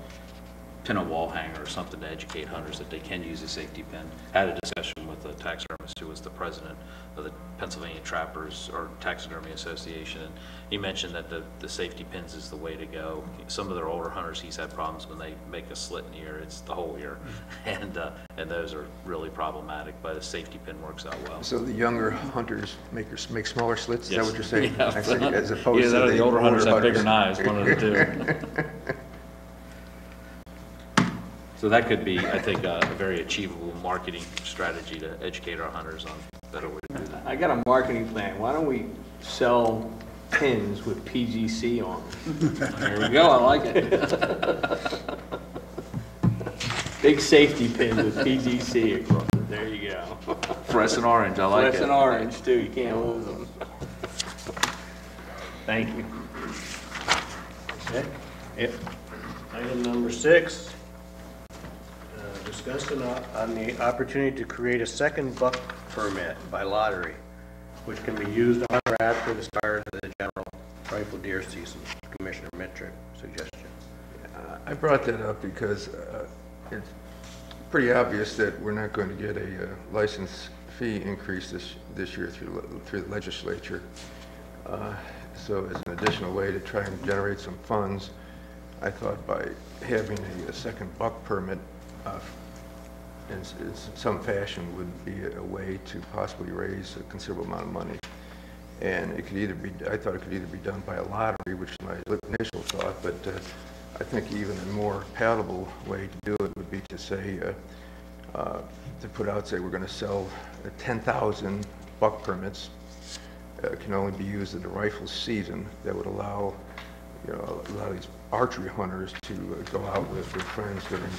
pin a wall hanger or something to educate hunters that they can use a safety pin. Had a discussion with the taxidermist who was the president of the Pennsylvania Trappers or Taxidermy Association, and he mentioned that the safety pins is the way to go. Some of their older hunters, he's had problems when they make a slit in the ear, it's the whole ear, and those are really problematic, but a safety pin works out well. So the younger hunters make smaller slits? Is that Yes. what you're saying? Yeah. I see, as opposed Either that to or the older hunters have bigger hunters. knives, one of the two. So that could be, I think, a very achievable marketing strategy to educate our hunters on better way to do that. I got a marketing plan. Why don't we sell pins with PGC on them? There we go, I like it. Big safety pins with PGC across it. There you go. Fluorescent orange, I like it. Fluorescent orange too, you can't lose them. Thank you. Okay. Yep. Item number 6, discussion on the opportunity to create a second buck permit by lottery, which can be used on or after the start of the general rifle deer season. Commissioner Mitchell suggestion. I brought that up because it's pretty obvious that we're not going to get a license fee increase this year through the legislature. So as an additional way to try and generate some funds, I thought by having a second buck permit in some fashion would be a way to possibly raise a considerable amount of money. And it could either be, I thought it could either be done by a lottery, which is my initial thought, but I think even a more palatable way to do it would be to say, to put out, say, we're going to sell 10,000 buck permits. Can only be used in the rifle season. That would allow, you know, a lot of these archery hunters to go out with their friends during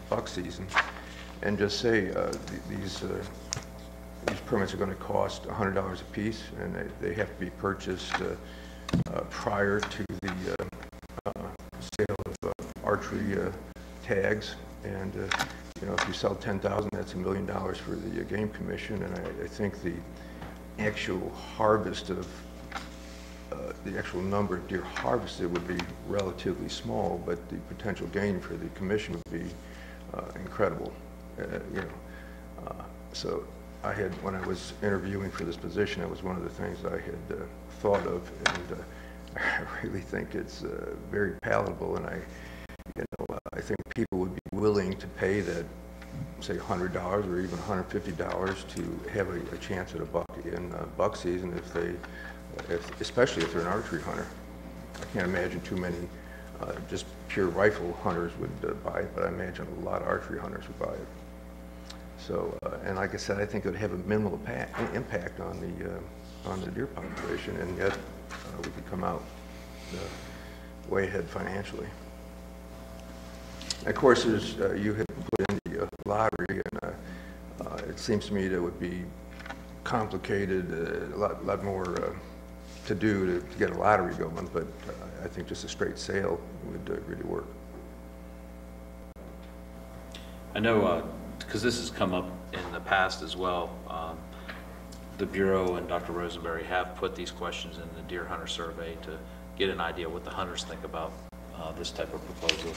buck season, and just say these permits are going to cost $100 a piece, and they have to be purchased prior to the sale of archery tags. And you know, if you sell 10,000, that's $1 million for the game commission. And I think the actual harvest of the actual number of deer harvested would be relatively small, but the potential gain for the commission would be incredible. You know, so I had, when I was interviewing for this position, it was one of the things I had thought of, and I really think it's very palatable, and I think people would be willing to pay that, say $100 or even $150 to have a chance at a buck in buck season, especially if they're an archery hunter. I can't imagine too many just pure rifle hunters would buy it, but I imagine a lot of archery hunters would buy it. So, and like I said, I think it would have a minimal impact on the deer population, and yet we could come out way ahead financially. Of course, there's, you had put in the lottery, and it seems to me that would be complicated, a lot more to do to get a lottery going, but I think just a straight sale would really work. I know, because this has come up in the past as well, the Bureau and Dr. Rosenberry have put these questions in the Deer Hunter Survey to get an idea what the hunters think about this type of proposal.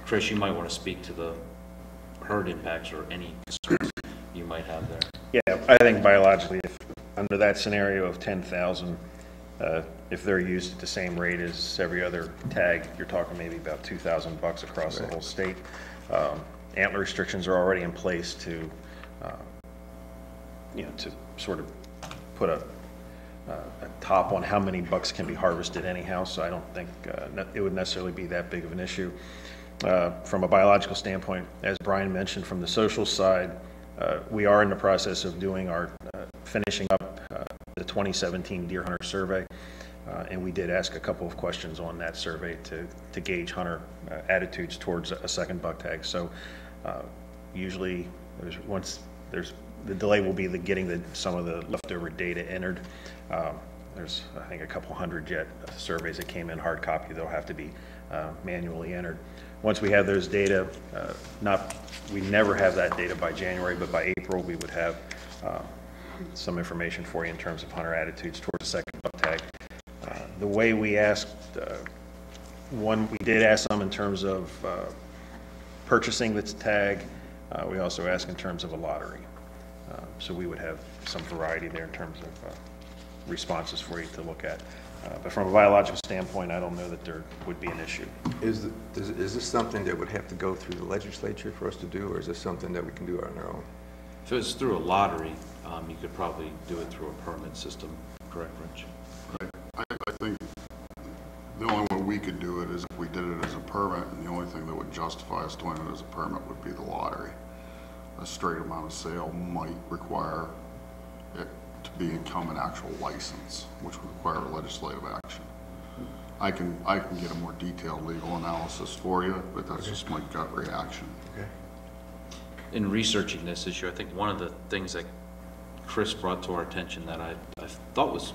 Chris, you might want to speak to the herd impacts or any concerns you might have there. Yeah, I think biologically, if under that scenario of 10,000, if they're used at the same rate as every other tag, you're talking maybe about $2,000 across the whole state. Antler restrictions are already in place to, you know, to sort of put a top on how many bucks can be harvested anyhow. So I don't think it would necessarily be that big of an issue. From a biological standpoint, as Brian mentioned, from the social side, we are in the process of doing our finishing up the 2017 Deer Hunter Survey, and we did ask a couple of questions on that survey to gauge hunter attitudes towards a second buck tag. So usually, the delay will be getting some of the leftover data entered. There's, I think, a couple hundred yet surveys that came in hard copy. They'll have to be manually entered. Once we have those data, we never have that data by January, but by April we would have some information for you in terms of hunter attitudes towards the second buck tag. The way we asked, we did ask some in terms of purchasing this tag. We also ask in terms of a lottery. So we would have some variety there in terms of responses for you to look at. But from a biological standpoint, I don't know that there would be an issue. Is this something that would have to go through the legislature for us to do, or is this something that we can do on our own? If it's through a lottery, you could probably do it through a permit system, correct, Rich? I think the only way we could do it is if we did it as a permit, and the only thing that would justify us doing it as a permit would be the lottery. A straight amount of sale might require it to become an actual license, which would require legislative action. I can get a more detailed legal analysis for you, but that's just my gut reaction. Okay. In researching this issue, I think one of the things that Chris brought to our attention that I thought was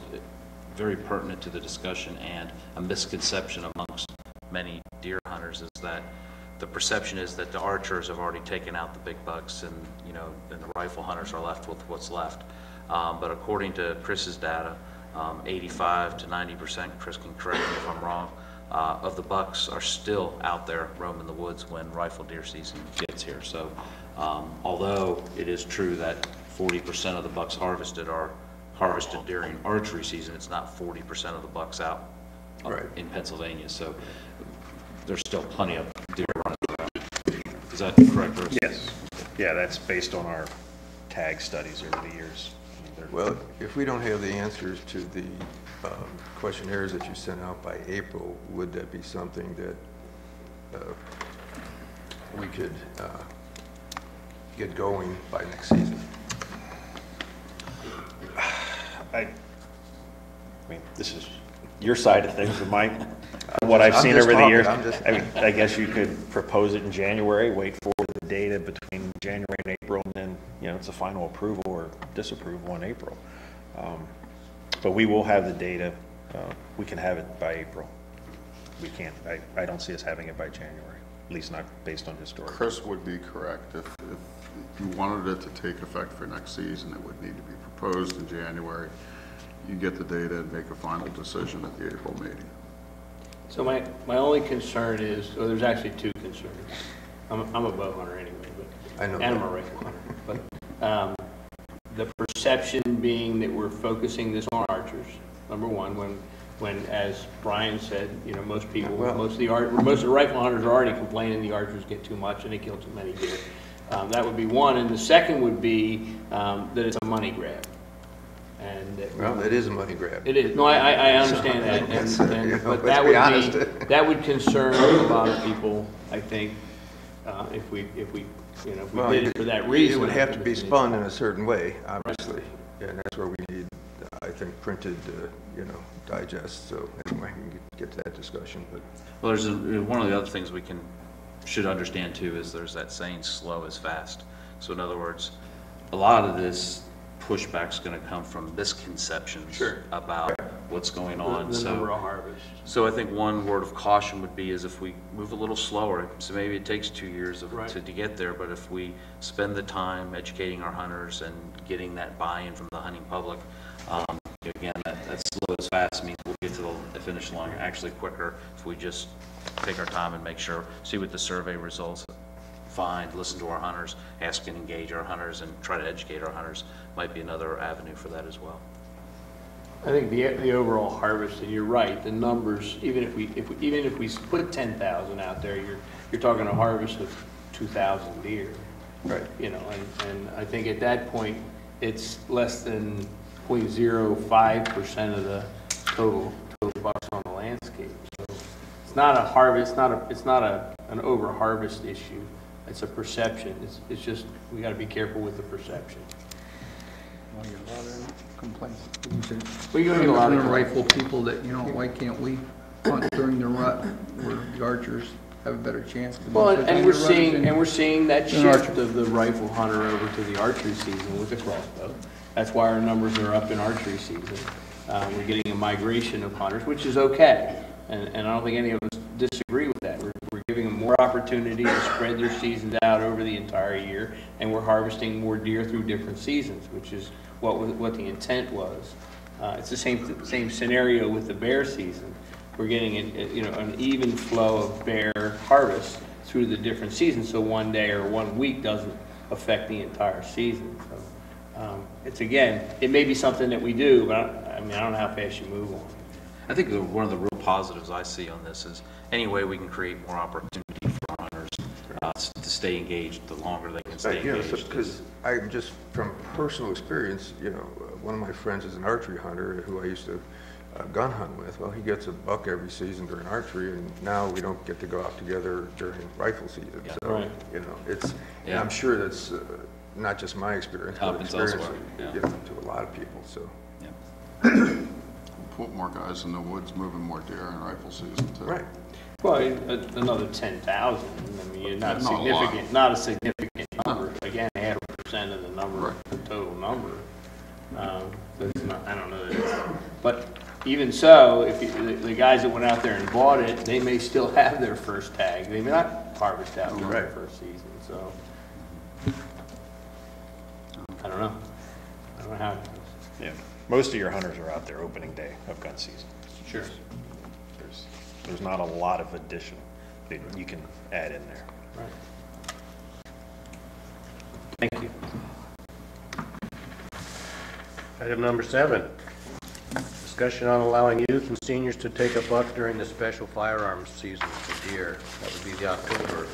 very pertinent to the discussion and a misconception amongst many deer hunters is that the perception is that the archers have already taken out the big bucks and, and the rifle hunters are left with what's left. But according to Chris's data, 85 to 90%, Chris can correct me if I'm wrong, of the bucks are still out there roaming the woods when rifle deer season gets here. So although it is true that 40% of the bucks harvested are harvested during archery season, it's not 40% of the bucks out in Pennsylvania. So there's still plenty of deer running around. Is that correct, Bruce? Yes. Yeah, that's based on our tag studies over the years. Well, if we don't have the answers to the questionnaires that you sent out by April, would that be something that we could get going by next season? I mean, this is your side of things, what I've seen over the years. I guess you could propose it in January, wait for the data between January and April, and then, it's a final approval or disapproval in April. But we will have the data. We can have it by April. We can't, I don't see us having it by January, at least not based on historic. Chris would be correct. If you wanted it to take effect for next season, it would need to be proposed in January. You get the data and make a final decision at the April meeting. So my only concern is, there's actually two concerns. I'm a bow hunter anyway, but and I'm a rifle hunter. But the perception being that we're focusing this on archers, number one, when as Brian said, most people, most of the rifle hunters are already complaining the archers get too much and they kill too many deer. That would be one, and the second would be that it's a money grab. And it is a money grab. It is. No, I understand that, but that would concern a lot of people. I think if we did it for that reason, it would have to be spun in a certain way, obviously, and that's where we need, I think, printed, digest. So anyway, we can get to that discussion. But well, there's one of the other things we should understand too is there's that saying, "Slow is fast." So in other words, a lot of this pushback's going to come from misconceptions about what's going on. The number of harvest. So I think one word of caution would be is if we move a little slower, so maybe it takes 2 years to get there, but if we spend the time educating our hunters and getting that buy-in from the hunting public, again, that slow as fast means we'll get to the finish line actually quicker if we just take our time and make sure, see what the survey results find, listen to our hunters, ask and engage our hunters, and try to educate our hunters might be another avenue for that as well. I think the overall harvest, and you're right, the numbers, even if we put 10,000 out there, you're talking a harvest of 2,000 deer. Right. And I think at that point, it's less than 0.05% of the total bucks on the landscape. So it's not a harvest, it's not an over harvest issue. It's a perception. It's just, we got to be careful with the perception. Well, you get a lot of complaints. We get a lot of rifle people that, why can't we hunt during the rut where the archers have a better chance? Well, and we're seeing that shift of the rifle hunter over to the archery season with the crossbow. That's why our numbers are up in archery season. We're getting a migration of hunters, which is okay. And I don't think any of us disagree with that. We're giving them more opportunity to spread their seasons out over the entire year, and we're harvesting more deer through different seasons, which is what the intent was. It's the same scenario with the bear season. We're getting an even flow of bear harvest through the different seasons, so one day or 1 week doesn't affect the entire season. So, it's again, it may be something that we do, but I mean, I don't know how fast you move on it. I think one of the real positives I see on this is any way we can create more opportunity for hunters to stay engaged, the longer they can stay engaged. Because I'm just, from personal experience, you know, one of my friends is an archery hunter who I used to gun hunt with. Well, he gets a buck every season during archery, and now we don't get to go out together during rifle season. Yeah. So, Right. you know, it's, and Yeah. I'm sure that's not just my experience, but Happens experience elsewhere, yeah. you know, to a lot of people, so. Put more guys in the woods moving more deer in rifle season too. Right. Well, another 10,000, I mean, you're not Not a lot. significant, not a significant number. Again, add a percent of the number, Right. the total number. That's not, I don't know that it's, but even so, if the guys that went out there and bought it, they may still have their first tag. They may not harvest out during Right. the first season, so. I don't know. I don't know how. Yeah, most of your hunters are out there opening day of gun season. Sure. There's not a lot of addition that you can add in there. Right. Thank you. Item number 7, discussion on allowing youth and seniors to take a buck during the special firearms season for deer. That would be the October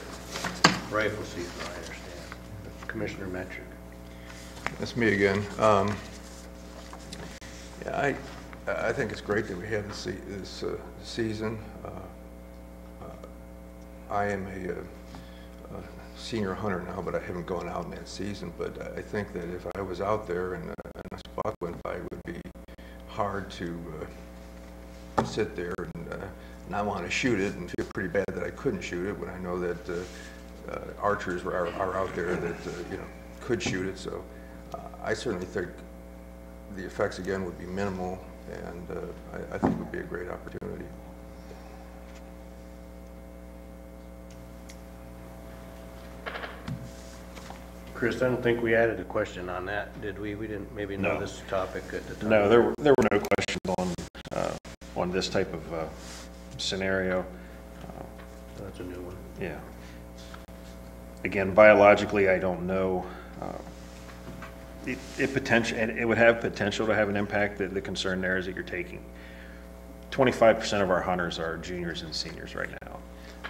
rifle season, I understand. Commissioner Metrick. That's me again. Yeah, I think it's great that we have this season. I am a senior hunter now, but I haven't gone out in that season. But I think that if I was out there and a spot went by, it would be hard to sit there and not want to shoot it and feel pretty bad that I couldn't shoot it when I know that archers are out there that you know, could shoot it. So I certainly think the effects again would be minimal, and I think it would be a great opportunity. Chris, I don't think we added a question on that, did we? We didn't maybe know No. this topic at the time. No, there were no questions on this type of scenario. That's a new one. Yeah. Again, biologically, I don't know. It would have potential to have an impact. The concern there is that you're taking 25% of our hunters are juniors and seniors right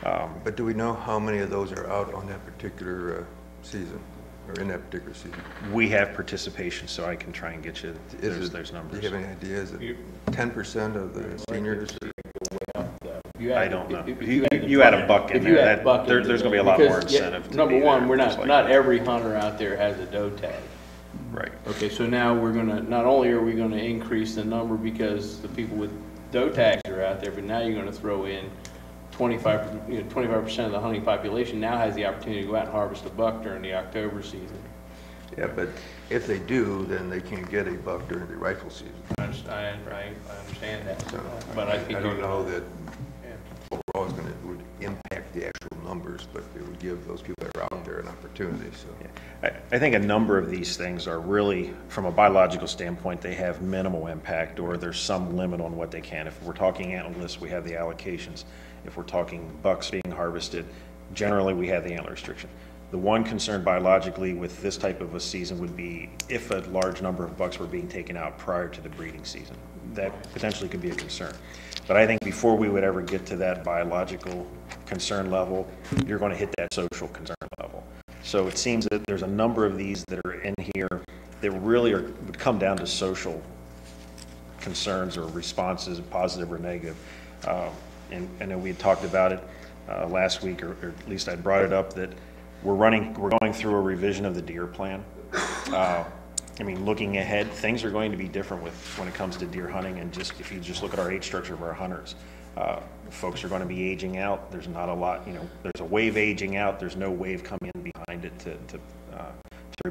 now. But do we know how many of those are out on that particular season, or in that particular season? We have participation, so I can try and get you those Do numbers. you have any idea? Is it 10% of the seniors? I don't know. You add a buck in If you there, add a buck in there's there, going to be a lot more because, yeah, incentive to number be one, there, we're just not like- every hunter out there has a doe tag. Right. Okay, so now we're gonna, not only are we gonna increase the number because the people with doe tags are out there, but now you're gonna throw in 25% of the hunting population now has the opportunity to go out and harvest a buck during the October season. Yeah, but if they do, then they can't get a buck during the rifle season. I understand that, So but I think I don't you're know gonna- that overall it's would impact the actual numbers, but it would give those people that are out there an opportunity, so. I think a number of these things are really, from a biological standpoint, they have minimal impact, or there's some limit on what they can. If we're talking antlerless, we have the allocations. If we're talking bucks being harvested, generally we have the antler restriction. The one concern biologically with this type of a season would be if a large number of bucks were being taken out prior to the breeding season. That potentially could be a concern. But I think before we would ever get to that biological concern level, you're going to hit that social concern level. So it seems that there's a number of these that are in here that really would come down to social concerns or responses, positive or negative. And then we had talked about it last week, or at least I brought it up, that we're going through a revision of the deer plan. I mean, looking ahead, things are going to be different when it comes to deer hunting, and just if you just look at our age structure of our hunters, folks are going to be aging out. There's not a lot, you know, there's a wave aging out. There's no wave coming in behind it to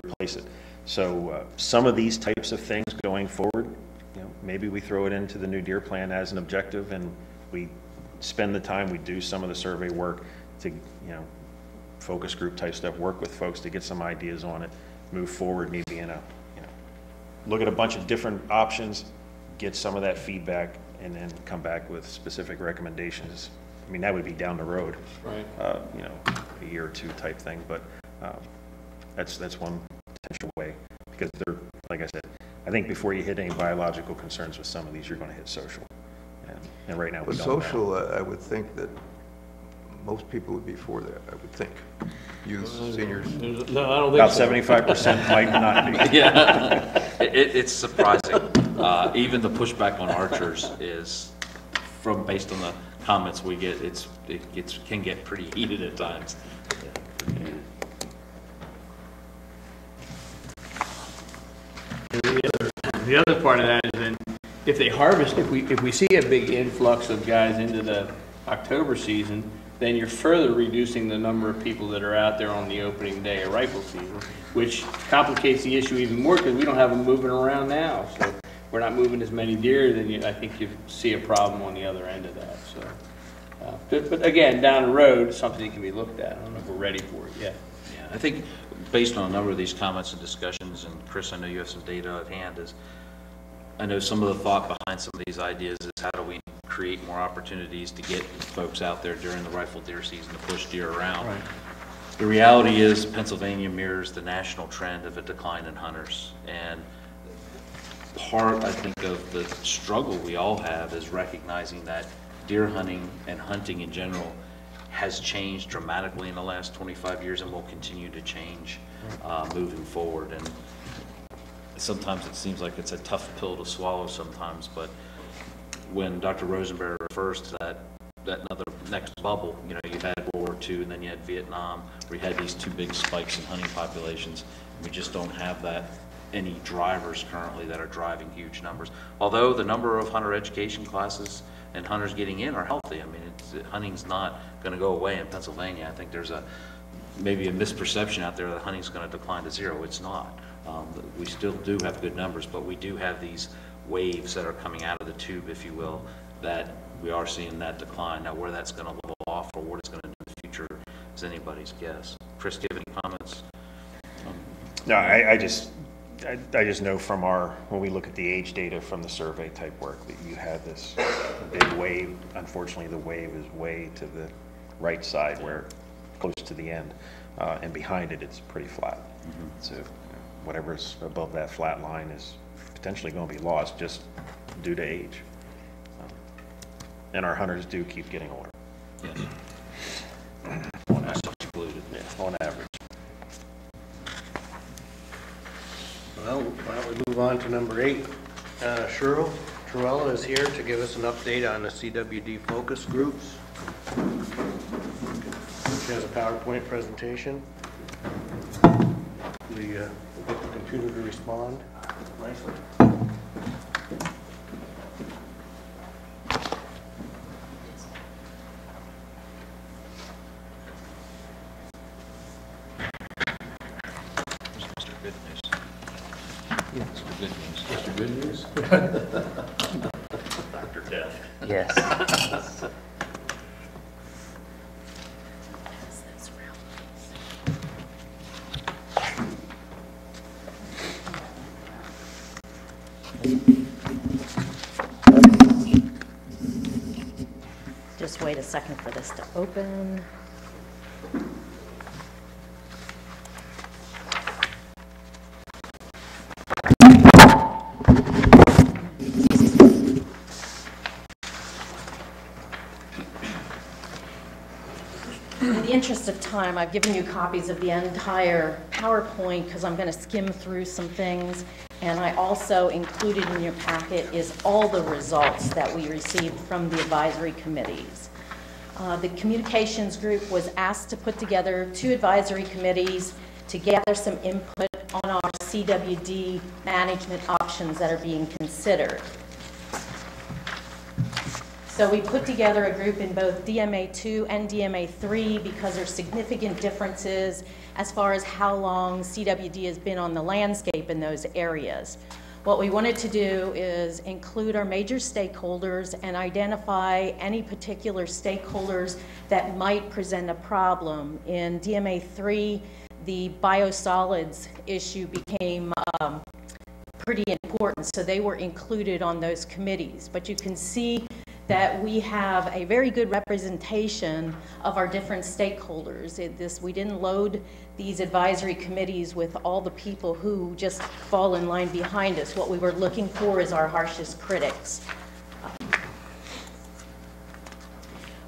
replace it. So some of these types of things going forward, you know, maybe we throw it into the new deer plan as an objective, and we spend the time, we do some of the survey work to, you know, focus group type stuff, work with folks to get some ideas on it, move forward, maybe in a, you know, look at a bunch of different options, get some of that feedback, and then come back with specific recommendations. I mean, that would be down the road. Right. You know, a year or two type thing, but that's one potential way, because they're, like I said, I think before you hit any biological concerns with some of these, you're going to hit social. And right now we With don't know. social, I would think that most people would be for that, I would think. Youth, seniors. No, I don't think About so. 75% might not be. Yeah, it's surprising. Even the pushback on archers is, based on the comments we get, it can get pretty heated at times. The other part of that is then, if they harvest, if we see a big influx of guys into the October season, then you're further reducing the number of people that are out there on the opening day of rifle season, which complicates the issue even more because we don't have them moving around now. So we're not moving as many deer, then I think you see a problem on the other end of that. So, but again, down the road, something that can be looked at. I don't know if we're ready for it yet. Yeah, I think based on a number of these comments and discussions, and Chris, I know you have some data at hand, I know some of the thought behind some of these ideas is how do we create more opportunities to get folks out there during the rifle deer season to push deer around. Right. The reality is Pennsylvania mirrors the national trend of a decline in hunters. And part, I think, of the struggle we all have is recognizing that deer hunting and hunting in general has changed dramatically in the last 25 years and will continue to change moving forward. And sometimes it seems like it's a tough pill to swallow sometimes, but when Dr. Rosenberg refers to that another next bubble, you know, you had World War II and then you had Vietnam, where you had these two big spikes in hunting populations. We just don't have any drivers currently that are driving huge numbers. Although the number of hunter education classes and hunters getting in are healthy. I mean, hunting's not going to go away in Pennsylvania. I think there's maybe a misperception out there that hunting's going to decline to zero. It's not. We still do have good numbers, but we do have these waves that are coming out of the tube, if you will, that we are seeing that decline. Now, where that's going to level off or what it's going to do in the future is anybody's guess. Chris, do you have any comments? No, I just know from when we look at the age data from the survey type work, that you have this big wave. Unfortunately, the wave is way to the right side, where close to the end, and behind it, it's pretty flat. So whatever's above that flat line is potentially going to be lost just due to age. And our hunters do keep getting older. Yeah. Excluded. Yeah, on average. Well, why don't we move on to number 8. Cheryl Truella is here to give us an update on the CWD focus groups. She has a PowerPoint presentation. Get the computer to respond nicely. Mr. Good News. Mr. Good News. Mr. Good News? Dr. Death. Yes. Just wait a second for this to open. In the interest of time, I've given you copies of the entire PowerPoint because I'm going to skim through some things. And I also included in your packet is all the results that we received from the advisory committees. The communications group was asked to put together 2 advisory committees to gather some input on our CWD management options that are being considered. So we put together a group in both DMA2 and DMA3 because there's significant differences as far as how long CWD has been on the landscape in those areas. What we wanted to do is include our major stakeholders and identify any particular stakeholders that might present a problem. In DMA3, the biosolids issue became pretty important, so they were included on those committees. But you can see that we have a very good representation of our different stakeholders. We didn't load these advisory committees with all the people who just fall in line behind us. What we were looking for is our harshest critics.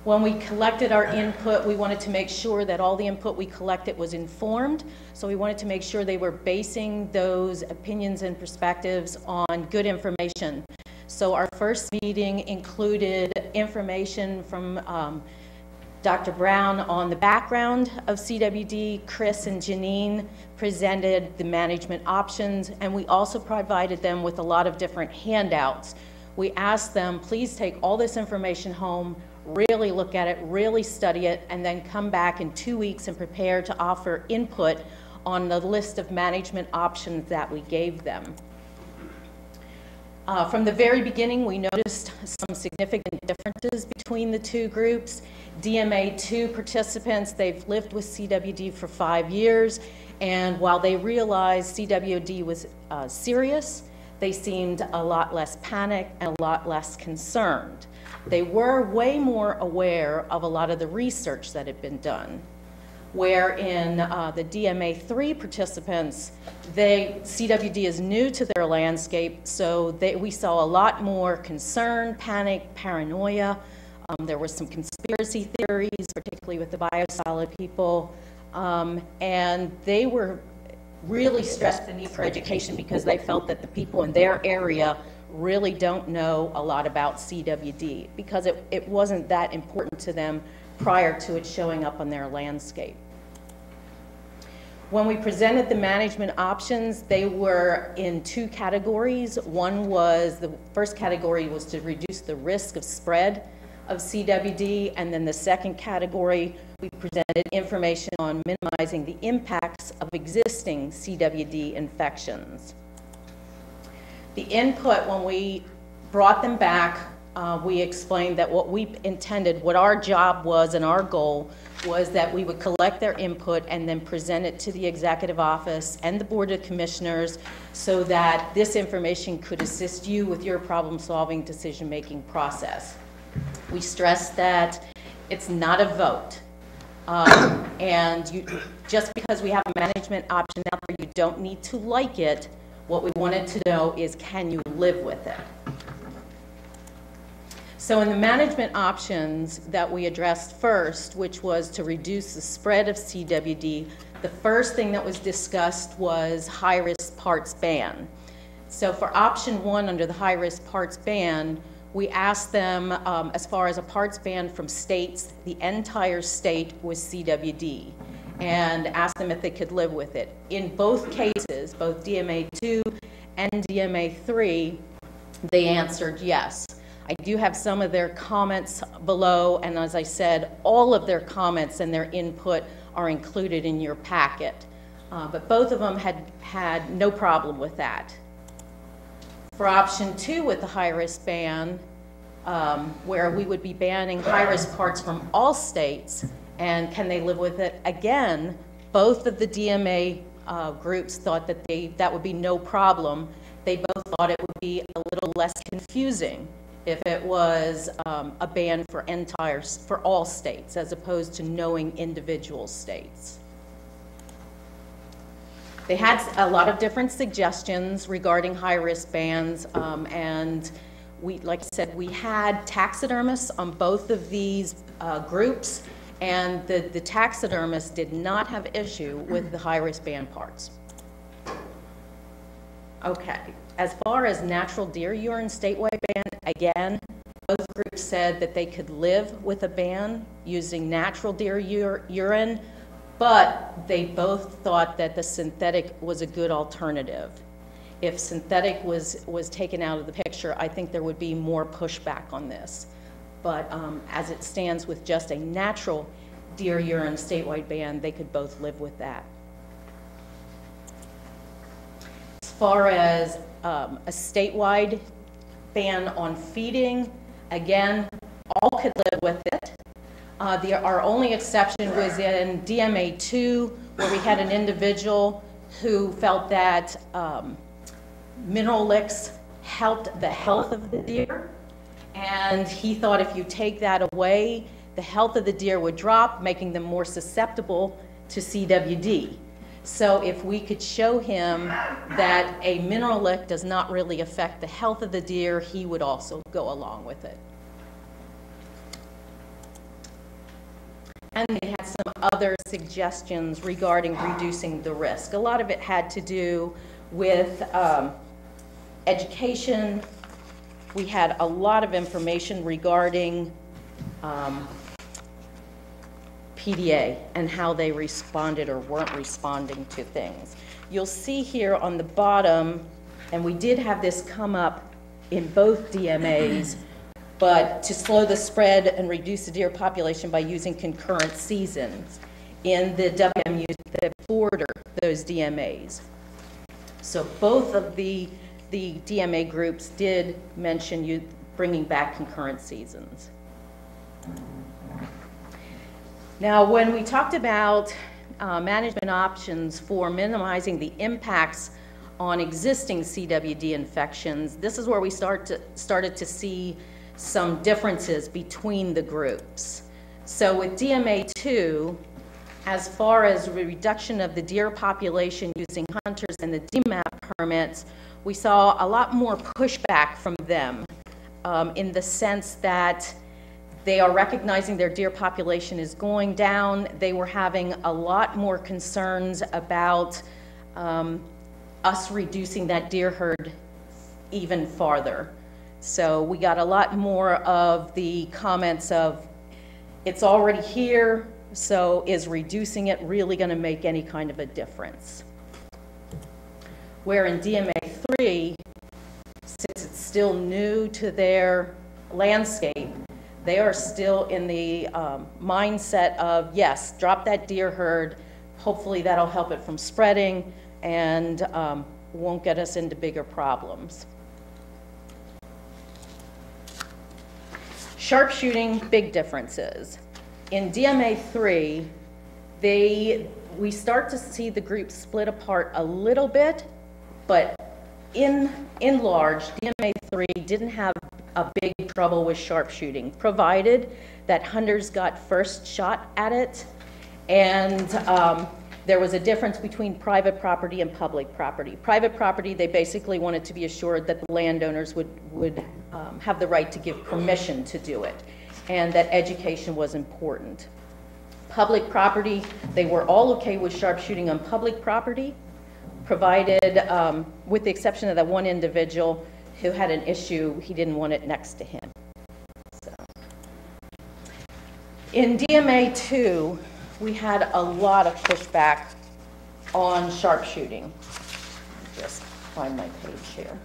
When we collected our input, we wanted to make sure that all the input we collected was informed. So we wanted to make sure they were basing those opinions and perspectives on good information. So our first meeting included information from Dr. Brown on the background of CWD. Chris and Janine presented the management options, and we also provided them with a lot of different handouts. We asked them, please take all this information home, really look at it, really study it, and then come back in 2 weeks and prepare to offer input on the list of management options that we gave them. From the very beginning, we noticed some significant differences between the two groups. DMA2 participants, they've lived with CWD for 5 years, and while they realized CWD was serious, they seemed a lot less panicked and a lot less concerned. They were way more aware of a lot of the research that had been done. Where in the DMA3 participants, CWD is new to their landscape, so we saw a lot more concern, panic, paranoia. There were some conspiracy theories, particularly with the biosolid people, and they were really stressed the need for education because they felt that the people in their area really don't know a lot about CWD because it wasn't that important to them prior to it showing up on their landscape. When we presented the management options, they were in 2 categories. One was, the first category was to reduce the risk of spread of CWD, and then the second category, we presented information on minimizing the impacts of existing CWD infections. The input, when we brought them back, we explained that what we intended, what our job was and our goal was that we would collect their input and then present it to the executive office and the board of commissioners so that this information could assist you with your problem-solving decision-making process. We stressed that it's not a vote. Just because we have a management option out there, you don't need to like it. What we wanted to know is, can you live with it? So in the management options that we addressed first, which was to reduce the spread of CWD, the first thing that was discussed was high-risk parts ban. So for option 1 under the high-risk parts ban, we asked them, as far as a parts ban from states, the entire state was CWD, and asked them if they could live with it. In both cases, both DMA2 and DMA3, they answered yes. I do have some of their comments below, and as I said, all of their comments and their input are included in your packet. But both of them had no problem with that. For option 2 with the high-risk ban, where we would be banning high-risk parts from all states, and can they live with it? Again, both of the DMA groups thought that that would be no problem. They both thought it would be a little less confusing if it was a ban for all states, as opposed to knowing individual states. They had a lot of different suggestions regarding high-risk bans, and like I said, we had taxidermists on both of these groups, and the taxidermists did not have issue with the high-risk ban parts. Okay, as far as natural deer urine statewide ban, again, both groups said that they could live with a ban using natural deer urine, but they both thought that the synthetic was a good alternative. If synthetic was taken out of the picture, I think there would be more pushback on this. But as it stands with just a natural deer urine statewide ban, they could both live with that. As far as a statewide ban on feeding, again, all could live with it. Our only exception was in DMA2, where we had an individual who felt that mineral licks helped the health of the deer, And he thought if you take that away, the health of the deer would drop, making them more susceptible to CWD. So if we could show him that a mineral lick does not really affect the health of the deer, he would also go along with it. And they had some other suggestions regarding reducing the risk. A lot of it had to do with education. We had a lot of information regarding PDA and how they responded or weren't responding to things. You'll see here on the bottom, and we did have this come up in both DMAs, but to slow the spread and reduce the deer population by using concurrent seasons. In the WMUs that border those DMAs. So both of the DMA groups did mention you bringing back concurrent seasons. Now, when we talked about management options for minimizing the impacts on existing CWD infections, this is where we started to see some differences between the groups. So with DMA2, as far as reduction of the deer population using hunters and the DMAP permits, we saw a lot more pushback from them in the sense that they are recognizing their deer population is going down. They were having a lot more concerns about us reducing that deer herd even farther. So we got a lot more of the comments of, it's already here, so is reducing it really going to make any kind of a difference? Where in DMA3, since it's still new to their landscape, they are still in the mindset of, yes, drop that deer herd, hopefully that'll help it from spreading and won't get us into bigger problems. Sharpshooting, big differences. In DMA3, we start to see the group split apart a little bit, but in large, DMA3 didn't have a big trouble with sharpshooting, provided that hunters got first shot at it, and there was a difference between private property and public property. Private property, they basically wanted to be assured that the landowners would have the right to give permission to do it, and that education was important. Public property, they were all okay with sharpshooting on public property, provided, with the exception of that one individual who had an issue, he didn't want it next to him. So. In DMA2, we had a lot of pushback on sharpshooting. Just find my page here.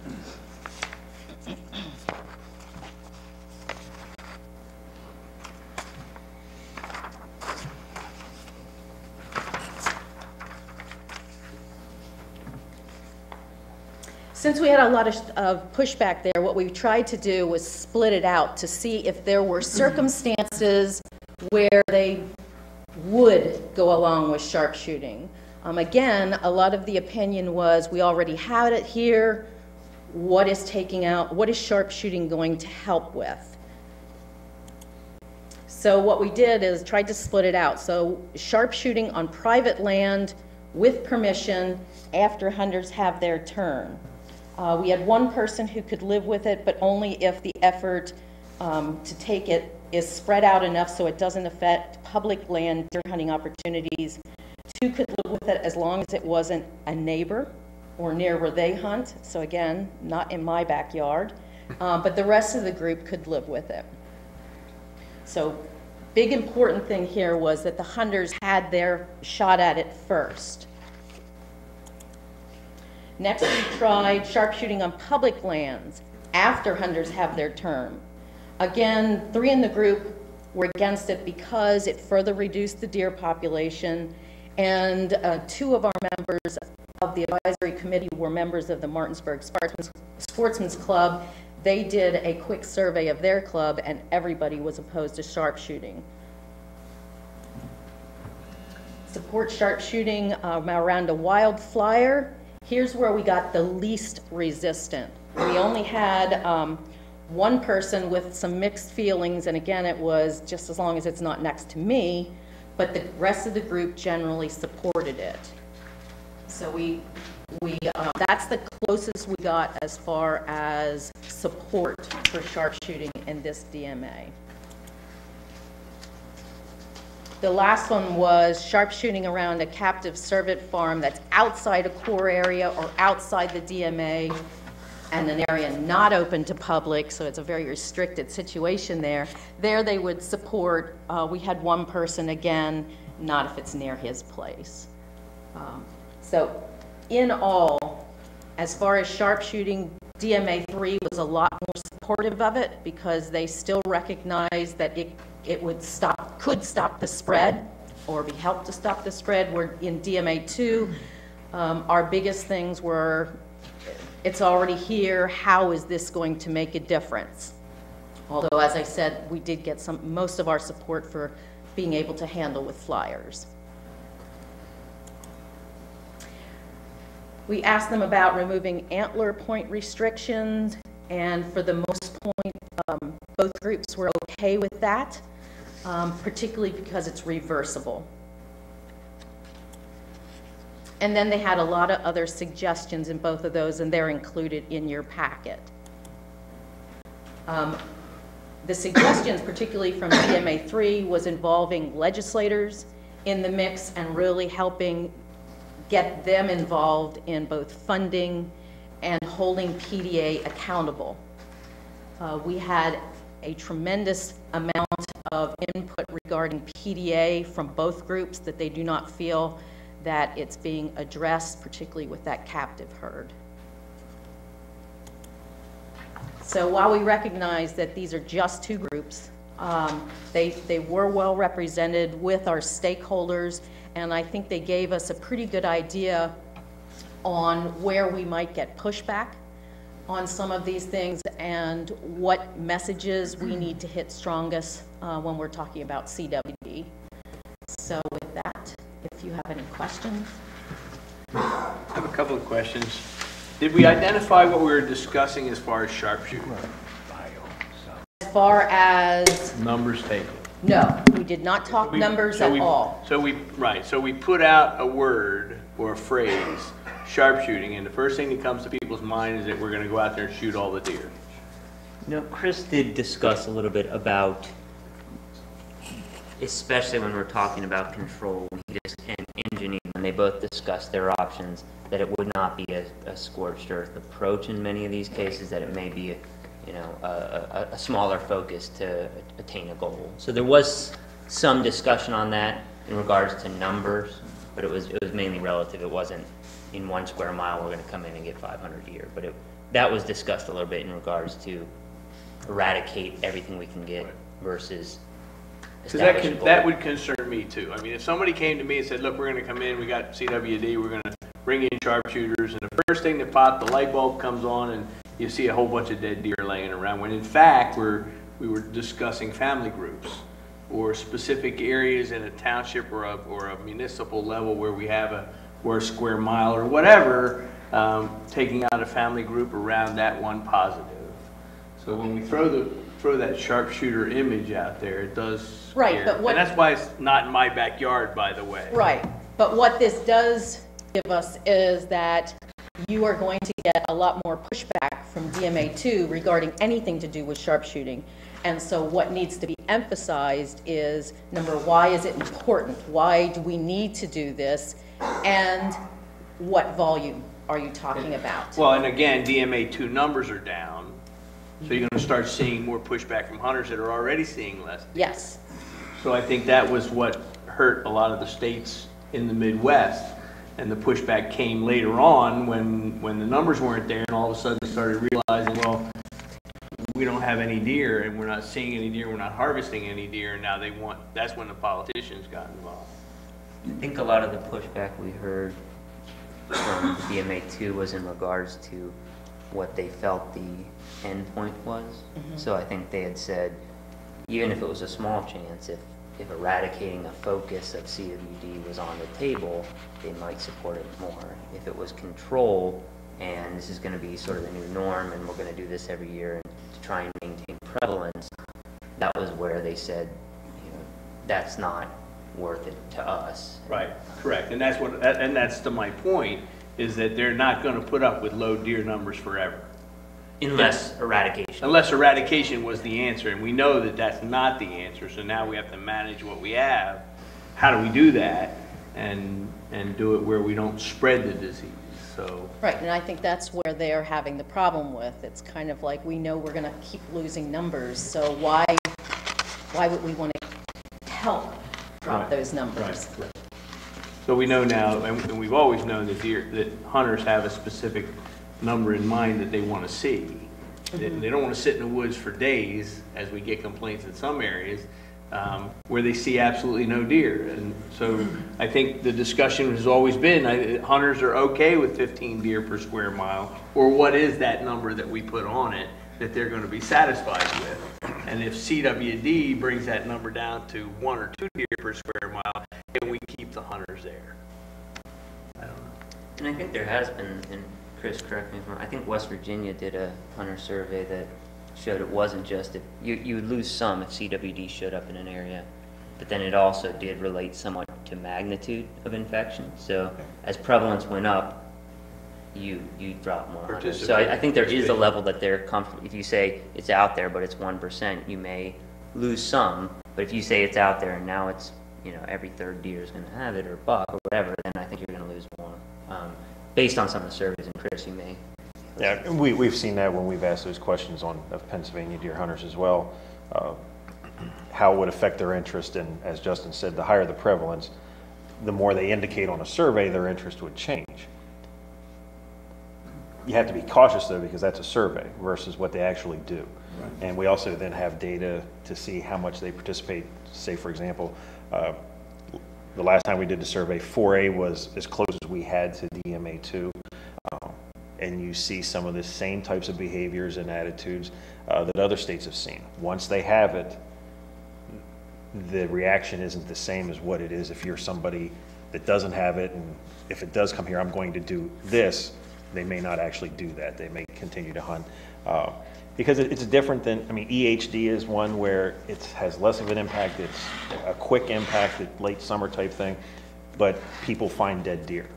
Since we had a lot of pushback there, what we tried to do was split it out to see if there were circumstances where they would go along with sharpshooting. Again, a lot of the opinion was we already had it here. What is sharpshooting going to help with? So what we did is tried to split it out. So sharpshooting on private land with permission after hunters have their turn. We had one person who could live with it, but only if the effort to take it is spread out enough so it doesn't affect public land deer hunting opportunities. Two could live with it as long as it wasn't a neighbor or near where they hunt. So again, not in my backyard, but the rest of the group could live with it. So big important thing here was that the hunters had their shot at it first. Next, we tried sharpshooting on public lands after hunters have their turn. Again, 3 in the group were against it because it further reduced the deer population, and 2 of our members of the advisory committee were members of the Martinsburg Sportsman's Club. They did a quick survey of their club, and everybody was opposed to sharpshooting. Support sharpshooting around a wildfire. Here's where we got the least resistant. We only had one person with some mixed feelings, and again, it was just as long as it's not next to me, but the rest of the group generally supported it. So that's the closest we got as far as support for sharpshooting in this DMA. The last one was sharpshooting around a captive cervid farm that's outside a core area or outside the DMA and an area not open to public, so it's a very restricted situation there. There they would support, we had one person, again, not if it's near his place. So in all, as far as sharpshooting, DMA 3 was a lot more supportive of it because they still recognized that it could stop the spread or be helped to stop the spread. Where in DMA 2, our biggest things were, it's already here, how is this going to make a difference? Although, as I said, we did get most of our support for being able to handle with flyers. We asked them about removing antler point restrictions, and for the most point, both groups were okay with that, particularly because it's reversible. And then they had a lot of other suggestions in both of those, and they're included in your packet. The suggestions, particularly from DMA 3, was involving legislators in the mix and really helping get them involved in both funding and holding PDA accountable. We had a tremendous amount of input regarding PDA from both groups, that they do not feel that it's being addressed, particularly with that captive herd. So while we recognize that these are just two groups, they were well represented with our stakeholders, and I think they gave us a pretty good idea on where we might get pushback on some of these things and what messages we need to hit strongest when we're talking about CWD. So with that, if you have any questions. I have a couple of questions. Did we identify what we were discussing as far as sharpshooting? As far as... Numbers taken. No, we did not talk numbers at all. So we put out a word or a phrase, sharpshooting, and the first thing that comes to people's mind is that we're going to go out there and shoot all the deer. No, Chris did discuss a little bit about, especially when we're talking about control, and engineering, when they both discussed their options, that it would not be a scorched earth approach in many of these cases, that it may be a smaller focus to attain a goal. So there was some discussion on that in regards to numbers, but it was mainly relative. It wasn't in 1 square mile we're going to come in and get 500 deer, but that was discussed a little bit in regards to eradicate everything we can get versus establish a goal. That would concern me too. I mean, if somebody came to me and said, look, we're going to come in, we got CWD, we're going to bring in sharpshooters, and the first thing that popped, the light bulb comes on and you see a whole bunch of dead deer laying around, when in fact we were discussing family groups or specific areas in a township or a municipal level where we have a square mile or whatever, taking out a family group around that one positive. So when we throw that sharpshooter image out there, it does scare. Right, but and that's why it's not in my backyard, by the way. Right, but what this does give us is that you are going to get a lot more pushback from DMA 2 regarding anything to do with sharpshooting. And so what needs to be emphasized is, number, why is it important? Why do we need to do this? And what volume are you talking about? Well, and again, DMA 2 numbers are down, so you're going to start seeing more pushback from hunters that are already seeing less. Yes. So I think that was what hurt a lot of the states in the Midwest. And the pushback came later on when the numbers weren't there, and all of a sudden they started realizing, well, we don't have any deer, and we're not seeing any deer, we're not harvesting any deer, and now that's when the politicians got involved. I think a lot of the pushback we heard from DMA 2 was in regards to what they felt the end point was. Mm-hmm. So I think they had said, even if it was a small chance, if eradicating a focus of CWD was on the table, they might support it more. If it was control, and this is going to be sort of the new norm, and we're going to do this every year to try and maintain prevalence, that was where they said, you know, that's not worth it to us. Right, correct, and that's what, and that's to my point, is that they're not gonna put up with low deer numbers forever. Unless eradication. Unless eradication was the answer, and we know that that's not the answer, so now we have to manage what we have. How do we do that and do it where we don't spread the disease, so. Right, and I think that's where they're having the problem with. It's kind of like, we know we're gonna keep losing numbers, so why would we want to help drop those numbers? Right. So we know now, and we've always known that hunters have a specific number in mind that they want to see. They don't want to sit in the woods for days, as we get complaints in some areas, where they see absolutely no deer. And so I think the discussion has always been, hunters are okay with 15 deer per square mile, or what is that number that we put on it that they're going to be satisfied with? And if CWD brings that number down to 1 or 2 deer per square mile, can we keep the hunters there? I don't know. And I think there has been, and Chris, correct me if I'm wrong, I think West Virginia did a hunter survey that showed it wasn't just if you would lose some if CWD showed up in an area, but then it also did relate somewhat to magnitude of infection. So as prevalence went up, you drop more hunters. So I think there is a level that they're comfortable. If you say it's out there but it's 1%, you may lose some. But if you say it's out there and now it's, you know, every third deer is going to have it, or buck or whatever, then I think you're going to lose more. Based on some of the surveys, and Chris, you may. Yeah, we've seen that when we've asked those questions of Pennsylvania deer hunters as well. How it would affect their interest, and as Justin said, the higher the prevalence, the more they indicate on a survey, their interest would change. You have to be cautious though, because that's a survey versus what they actually do. Right. And we also then have data to see how much they participate. Say, for example, the last time we did the survey, 4A was as close as we had to DMA2. And you see some of the same types of behaviors and attitudes that other states have seen. Once they have it, the reaction isn't the same as what it is if you're somebody that doesn't have it, and if it does come here, I'm going to do this. They may not actually do that. They may continue to hunt. Because it's different than, I mean, EHD is one where it has less of an impact. It's a quick impact, late summer type thing, but people find dead deer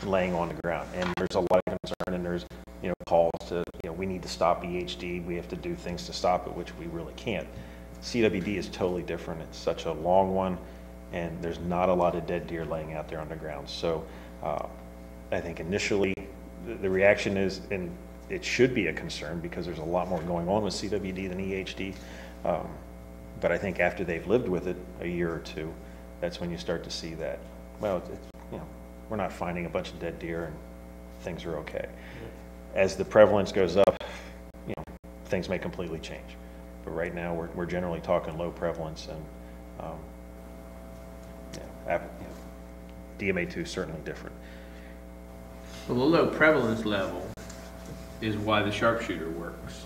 laying on the ground. And there's a lot of concern, and there's, you know, calls to, you know, we need to stop EHD. We have to do things to stop it, which we really can't. CWD is totally different. It's such a long one, and there's not a lot of dead deer laying out there on the ground. So I think initially the reaction is, and it should be a concern because there's a lot more going on with CWD than EHD. But I think after they've lived with it a year or two, that's when you start to see that, well, you know, we're not finding a bunch of dead deer and things are okay. As the prevalence goes up, you know, things may completely change. But right now we're generally talking low prevalence, and DMA2 is certainly different. Well, the low prevalence level is why the sharpshooter works.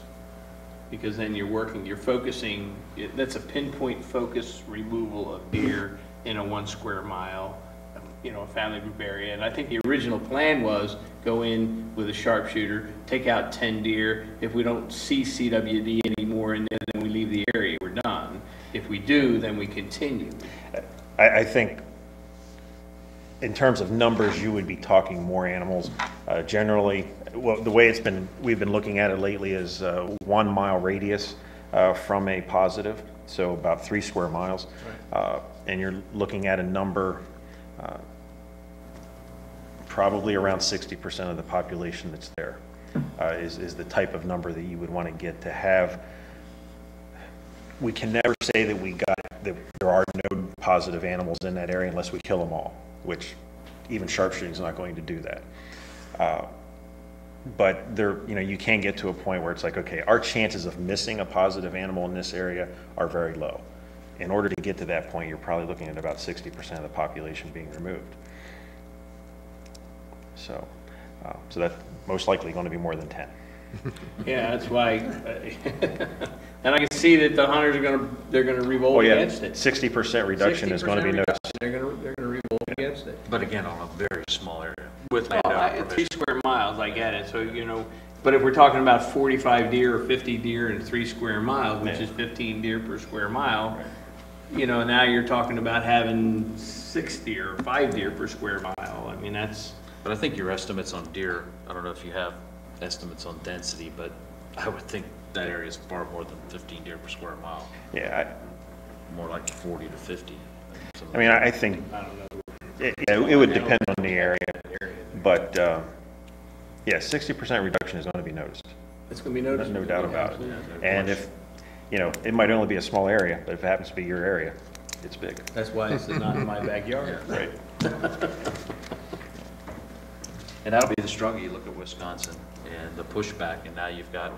Because then you're focusing, that's a pinpoint focus removal of deer in a 1 square mile, you know, a family group area. And I think the original plan was go in with a sharpshooter, take out 10 deer. If we don't see CWD anymore in there, then we leave the area, we're done. If we do, then we continue. I think in terms of numbers, you would be talking more animals. Generally, well, the way we've been looking at it lately is 1 mile radius from a positive, so about 3 square miles. Right. And you're looking at a number probably around 60% of the population that's there is the type of number that you would want to get to have. We can never say that there are no positive animals in that area unless we kill them all, which even sharpshooting is not going to do that. But there, you know, you can get to a point where it's like, okay, our chances of missing a positive animal in this area are very low. In order to get to that point, you're probably looking at about 60% of the population being removed. So that's most likely going to be more than 10. Yeah, that's why. And I can see that the hunters they're gonna revolt against it. 60% reduction is going to be noticed. They're gonna revolt against it. But again, on a very small area with land 3 square miles, I get it. So, you know, But if we're talking about 45 deer or 50 deer in 3 square miles, which is 15 deer per square mile, you know, now you're talking about having 6 deer or 5 deer per square mile. I mean, that's... But I think your estimates on deer, I don't know if you have estimates on density, but I would think that area is far more than 15 deer per square mile. Yeah, More like 40 to 50. I mean, I think it would depend on the area, but, yeah, 60% reduction is going to be noticed. It's going to be noticed. No doubt about it. And if, you know, it might only be a small area, but if it happens to be your area, it's big. That's why it's not in my backyard. Right. And that'll be the struggle. You look at Wisconsin and the pushback, and now you've got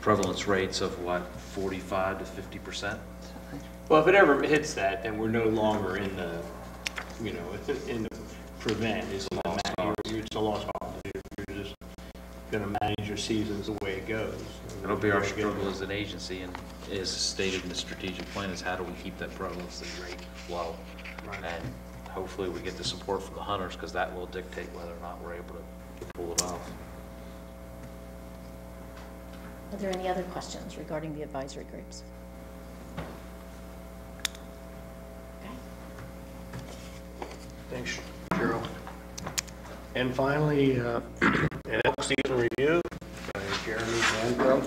prevalence rates of what, 45 to 50%? Well, if it ever hits that, then we're no longer in the, you know, it's in the prevent. It's a lost cause. You're just going to manage your seasons the way it goes. It'll be our struggle as an agency, and as stated in the strategic plan, is how do we keep that prevalence rate low? Right. And hopefully we get the support from the hunters, because that will dictate whether or not we're able to pull it off. Are there any other questions regarding the advisory groups? Thanks, Cheryl. And finally, an elk season review by Jeremy Mangrove.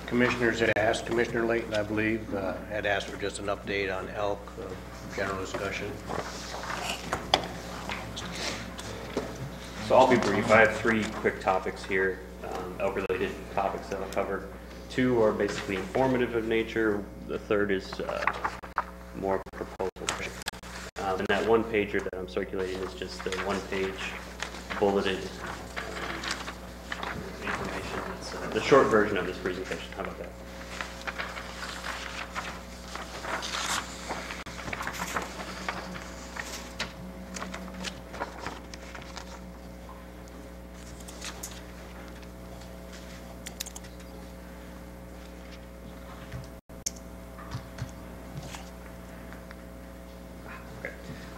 Commissioners had asked, Commissioner Layton, I believe, had asked for just an update on elk, general discussion. So I'll be brief. I have 3 quick topics here, elk-related topics that I'll cover. 2 are basically informative of nature. The third is more proposal. And that 1-pager that I'm circulating is just the 1-page bulleted information. It's the short version of this presentation. How about that?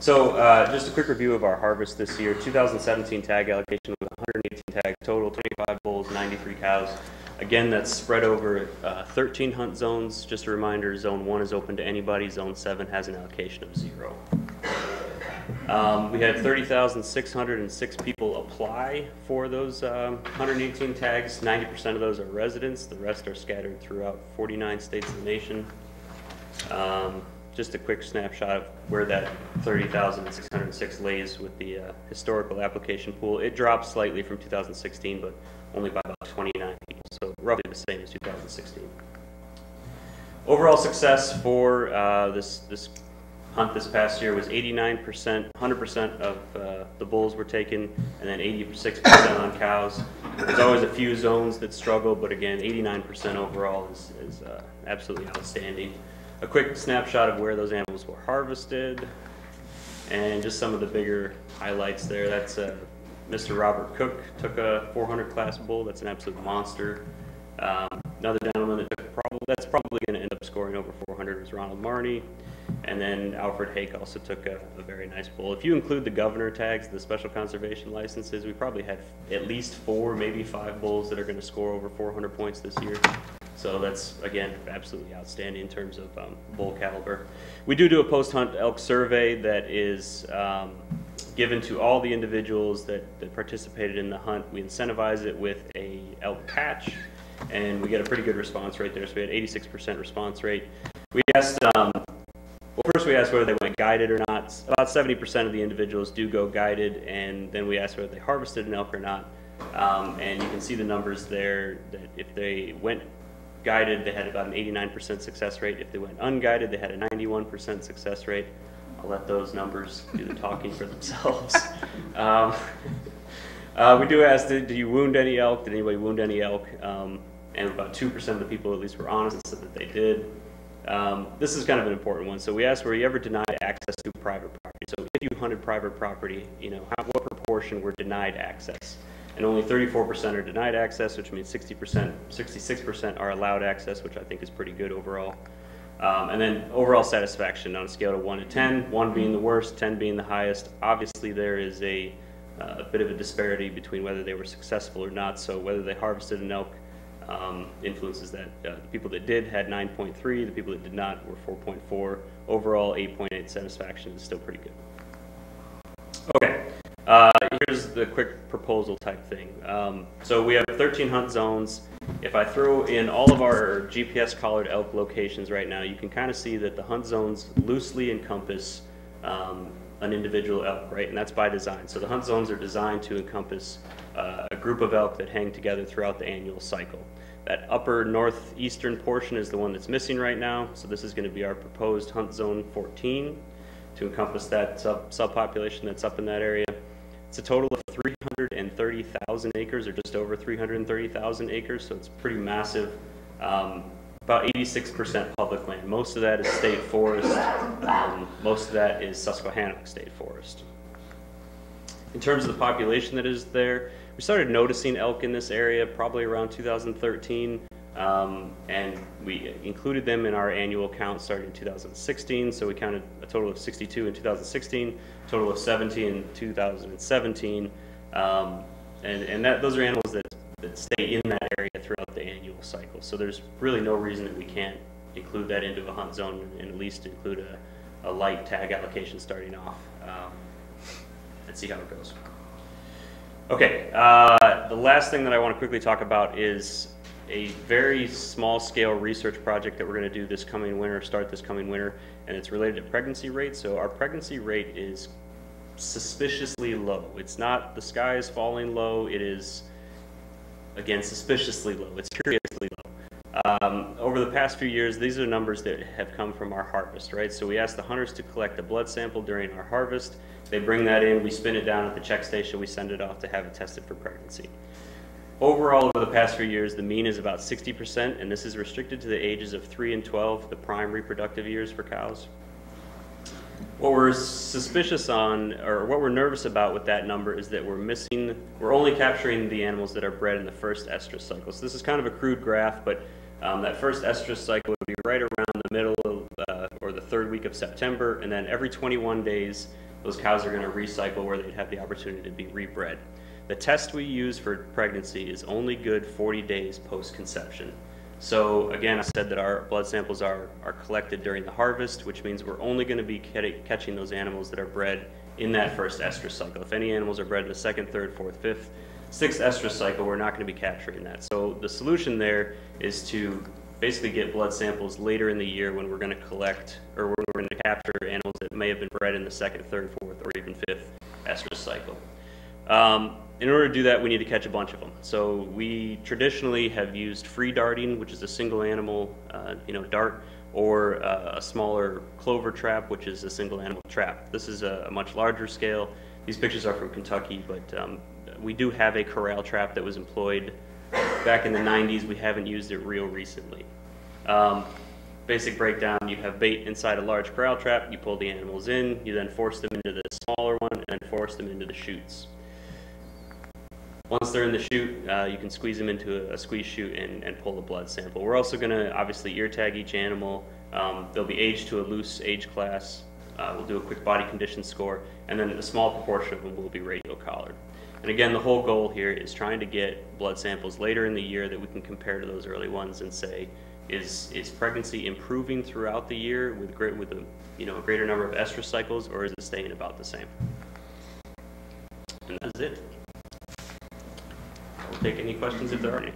So just a quick review of our harvest this year. 2017 tag allocation was 118 tags total, 25 bulls, 93 cows. Again, that's spread over 13 hunt zones. Just a reminder, Zone 1 is open to anybody. Zone 7 has an allocation of 0. We had 30,606 people apply for those 118 tags. 90% of those are residents. The rest are scattered throughout 49 states of the nation. Just a quick snapshot of where that 30,606 lays with the historical application pool. It dropped slightly from 2016, but only by about 29 people, so roughly the same as 2016. Overall success for this hunt this past year was 89%, 100% of the bulls were taken, and then 86% on cows. There's always a few zones that struggle, but again, 89% overall is absolutely outstanding. A quick snapshot of where those animals were harvested, and just some of the bigger highlights there. That's Mr. Robert Cook took a 400 class bull. That's an absolute monster. Another gentleman that's probably going to end up scoring over 400 was Ronald Marney. And then Alfred Hake also took a very nice bull. If you include the governor tags, the special conservation licenses, we probably had at least 4, maybe 5 bulls that are going to score over 400 points this year. So that's, again, absolutely outstanding in terms of bull caliber. We do a post-hunt elk survey that is given to all the individuals that participated in the hunt. We incentivize it with a elk patch, and we get a pretty good response rate there. So we had 86% response rate. We asked, well, first we asked whether they went guided or not. About 70% of the individuals do go guided, and then we asked whether they harvested an elk or not. And you can see the numbers there, that if they went guided, they had about an 89% success rate. If they went unguided, they had a 91% success rate. I'll let those numbers do the talking for themselves. We do ask, did you wound any elk? Did anybody wound any elk? And about 2% of the people at least were honest and said that they did. This is kind of an important one. So we asked, were you ever denied access to private property? So if you hunted private property, you know, what proportion were denied access? And only 34% are denied access, which means 66% are allowed access, which I think is pretty good overall. And then overall satisfaction on a scale of 1 to 10, 1 being the worst, 10 being the highest. Obviously, there is a bit of a disparity between whether they were successful or not. So whether they harvested an elk influences that. The people that did had 9.3, the people that did not were 4.4. Overall, 8.8 satisfaction is still pretty good. Okay, here's the quick proposal type thing. So we have 13 hunt zones. If I throw in all of our GPS collared elk locations right now, you can kind of see that the hunt zones loosely encompass an individual elk, right? And that's by design. So the hunt zones are designed to encompass a group of elk that hang together throughout the annual cycle. That upper northeastern portion is the one that's missing right now. So this is going to be our proposed hunt zone 14 to encompass that subpopulation that's up in that area. It's a total of 330,000 acres, or just over 330,000 acres, so it's pretty massive. About 86% public land. Most of that is state forest. Most of that is Susquehannock State Forest. In terms of the population that is there, we started noticing elk in this area probably around 2013, and we included them in our annual count starting in 2016, so we counted a total of 62 in 2016, a total of 70 in 2017, and those are animals that stay in that area throughout the annual cycle. So there's really no reason that we can't include that into a hunt zone and at least include a light tag allocation starting off and see how it goes. Okay, the last thing that I want to quickly talk about is a very small scale research project that we're going to do this coming winter, start this coming winter, and it's related to pregnancy rate. So our pregnancy rate is suspiciously low. It's not the sky is falling low, it is, again, suspiciously low. It's curiously low. Over the past few years, these are numbers that have come from our harvest, right? So we asked the hunters to collect a blood sample during our harvest. They bring that in, we spin it down at the check station, we send it off to have it tested for pregnancy. Overall, over the past few years, the mean is about 60%, and this is restricted to the ages of 3 and 12, the prime reproductive years for cows. What we're suspicious on, or what we're nervous about with that number, is that we're only capturing the animals that are bred in the first estrus cycle. So this is kind of a crude graph, but that first estrus cycle would be right around the middle of, or the 3rd week of September, and then every 21 days, those cows are going to recycle where they'd have the opportunity to be rebred. The test we use for pregnancy is only good 40 days post-conception. So again, I said that our blood samples are collected during the harvest, which means we're only going to be catching those animals that are bred in that first estrus cycle. If any animals are bred in the 2nd, 3rd, 4th, 5th, 6th estrus cycle, we're not going to be capturing that. So the solution there is to basically get blood samples later in the year when we're going to collect, or when we're going to capture animals that may have been bred in the 2nd, 3rd, 4th, or even 5th estrus cycle. In order to do that, we need to catch a bunch of them. So we traditionally have used free darting, which is a single animal, dart, or a smaller clover trap, which is a single animal trap. This is a much larger scale. These pictures are from Kentucky, but we do have a corral trap that was employed back in the 90s. We haven't used it real recently. Basic breakdown, you have bait inside a large corral trap, you pull the animals in, you then force them into the smaller one, and then force them into the chutes. Once they're in the chute, you can squeeze them into a squeeze chute and pull a blood sample. We're also going to obviously ear tag each animal. They'll be aged to a loose age class. We'll do a quick body condition score, and then a small proportion of them will be radio collared. And again, the whole goal here is trying to get blood samples later in the year that we can compare to those early ones and say, is pregnancy improving throughout the year with a greater number of estrus cycles, or is it staying about the same? And that's it. I'll take any questions if there are any.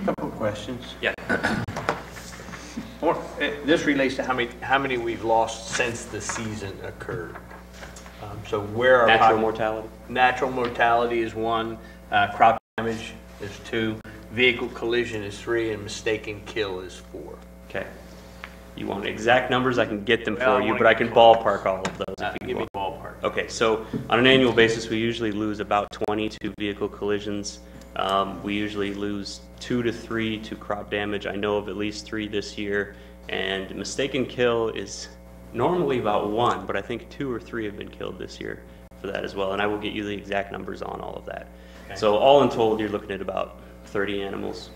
Couple of questions. Yeah. This relates to how many we've lost since the season occurred. So where are natural mortality? Natural mortality is 1, crop damage is 2, vehicle collision is 3, and mistaken kill is 4. Okay. You want exact numbers? I can get them for you, but I can ballpark all of those. Give me ballpark. Okay, so on an annual basis, we usually lose about 20 to vehicle collisions. We usually lose 2 to 3 to crop damage. I know of at least 3 this year, and mistaken kill is normally about 1, but I think 2 or 3 have been killed this year for that as well, and I will get you the exact numbers on all of that. Okay. So all in total, you're looking at about 30 animals.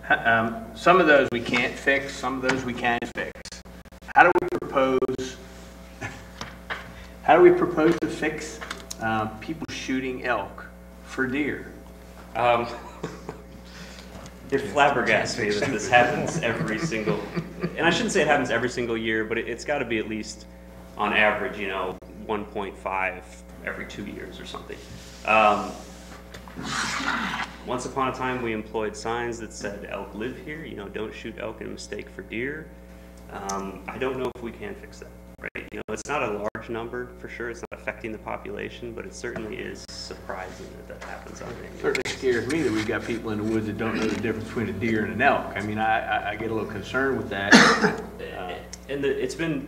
Some of those we can't fix, some of those we can fix. How do we propose to fix people shooting elk for deer? It flabbergasts me that this happens every single, and I shouldn't say it happens every single year, but it's got to be at least on average, 1.5 every 2 years or something. Once upon a time, we employed signs that said elk live here, don't shoot elk in mistake for deer. I don't know if we can fix that, right? It's not a large number for sure. It's not affecting the population, but it certainly is surprising that happens on It certainly scares me that we've got people in the woods that don't know the difference between a deer and an elk. I mean, I get a little concerned with that. And it's been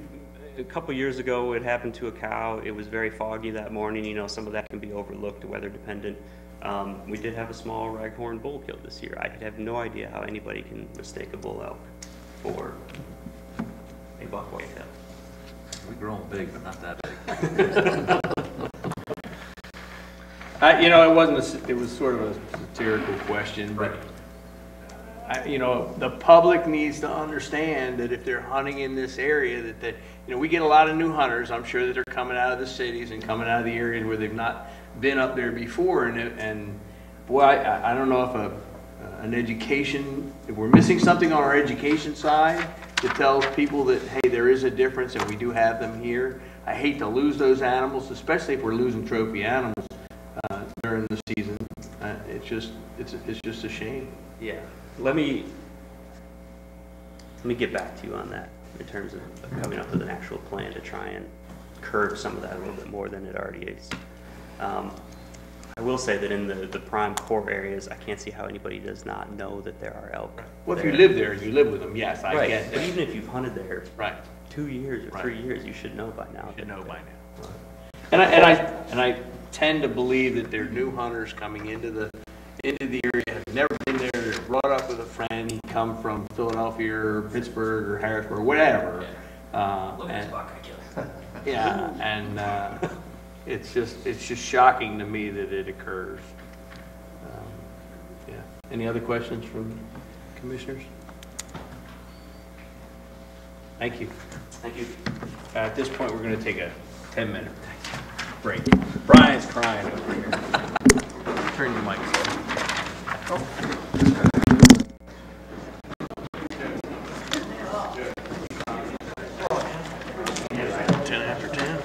a couple years ago, it happened to a cow. It was very foggy that morning. Some of that can be overlooked, weather dependent. We did have a small raghorn bull killed this year. I could have no idea how anybody can mistake a bull elk for a buck whitetail. We grow them big, but not that big. It was sort of a satirical question, but the public needs to understand that if they're hunting in this area, that we get a lot of new hunters. I'm sure that are coming out of the cities and coming out of the areas where they've not been up there before, and boy, I don't know if an education, if we're missing something on our education side that tells people that, hey, there is a difference and we do have them here. I hate to lose those animals, especially if we're losing trophy animals during the season. It's just a shame. Yeah. Let me get back to you on that in terms of coming up with an actual plan to try and curb some of that a little bit more than it already is. I will say that in the prime core areas, I can't see how anybody does not know that there are elk. Well, if you live there and you live with them, yes, I get it. But even if you've hunted there right 2 years or 3 years, you should know by now. And I tend to believe that there are new hunters coming into the area, have never been there, they're brought up with a friend, he come from Philadelphia or Pittsburgh or Harrisburg, whatever. It's just shocking to me that it occurs. Any other questions from commissioners? Thank you. Thank you. At this point, we're going to take a 10-minute break. Brian's crying over here. Turn your mics on. 10 after 10.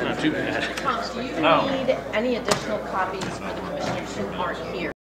Not too bad. Tom, do you need any additional copies for the commissioners who aren't here?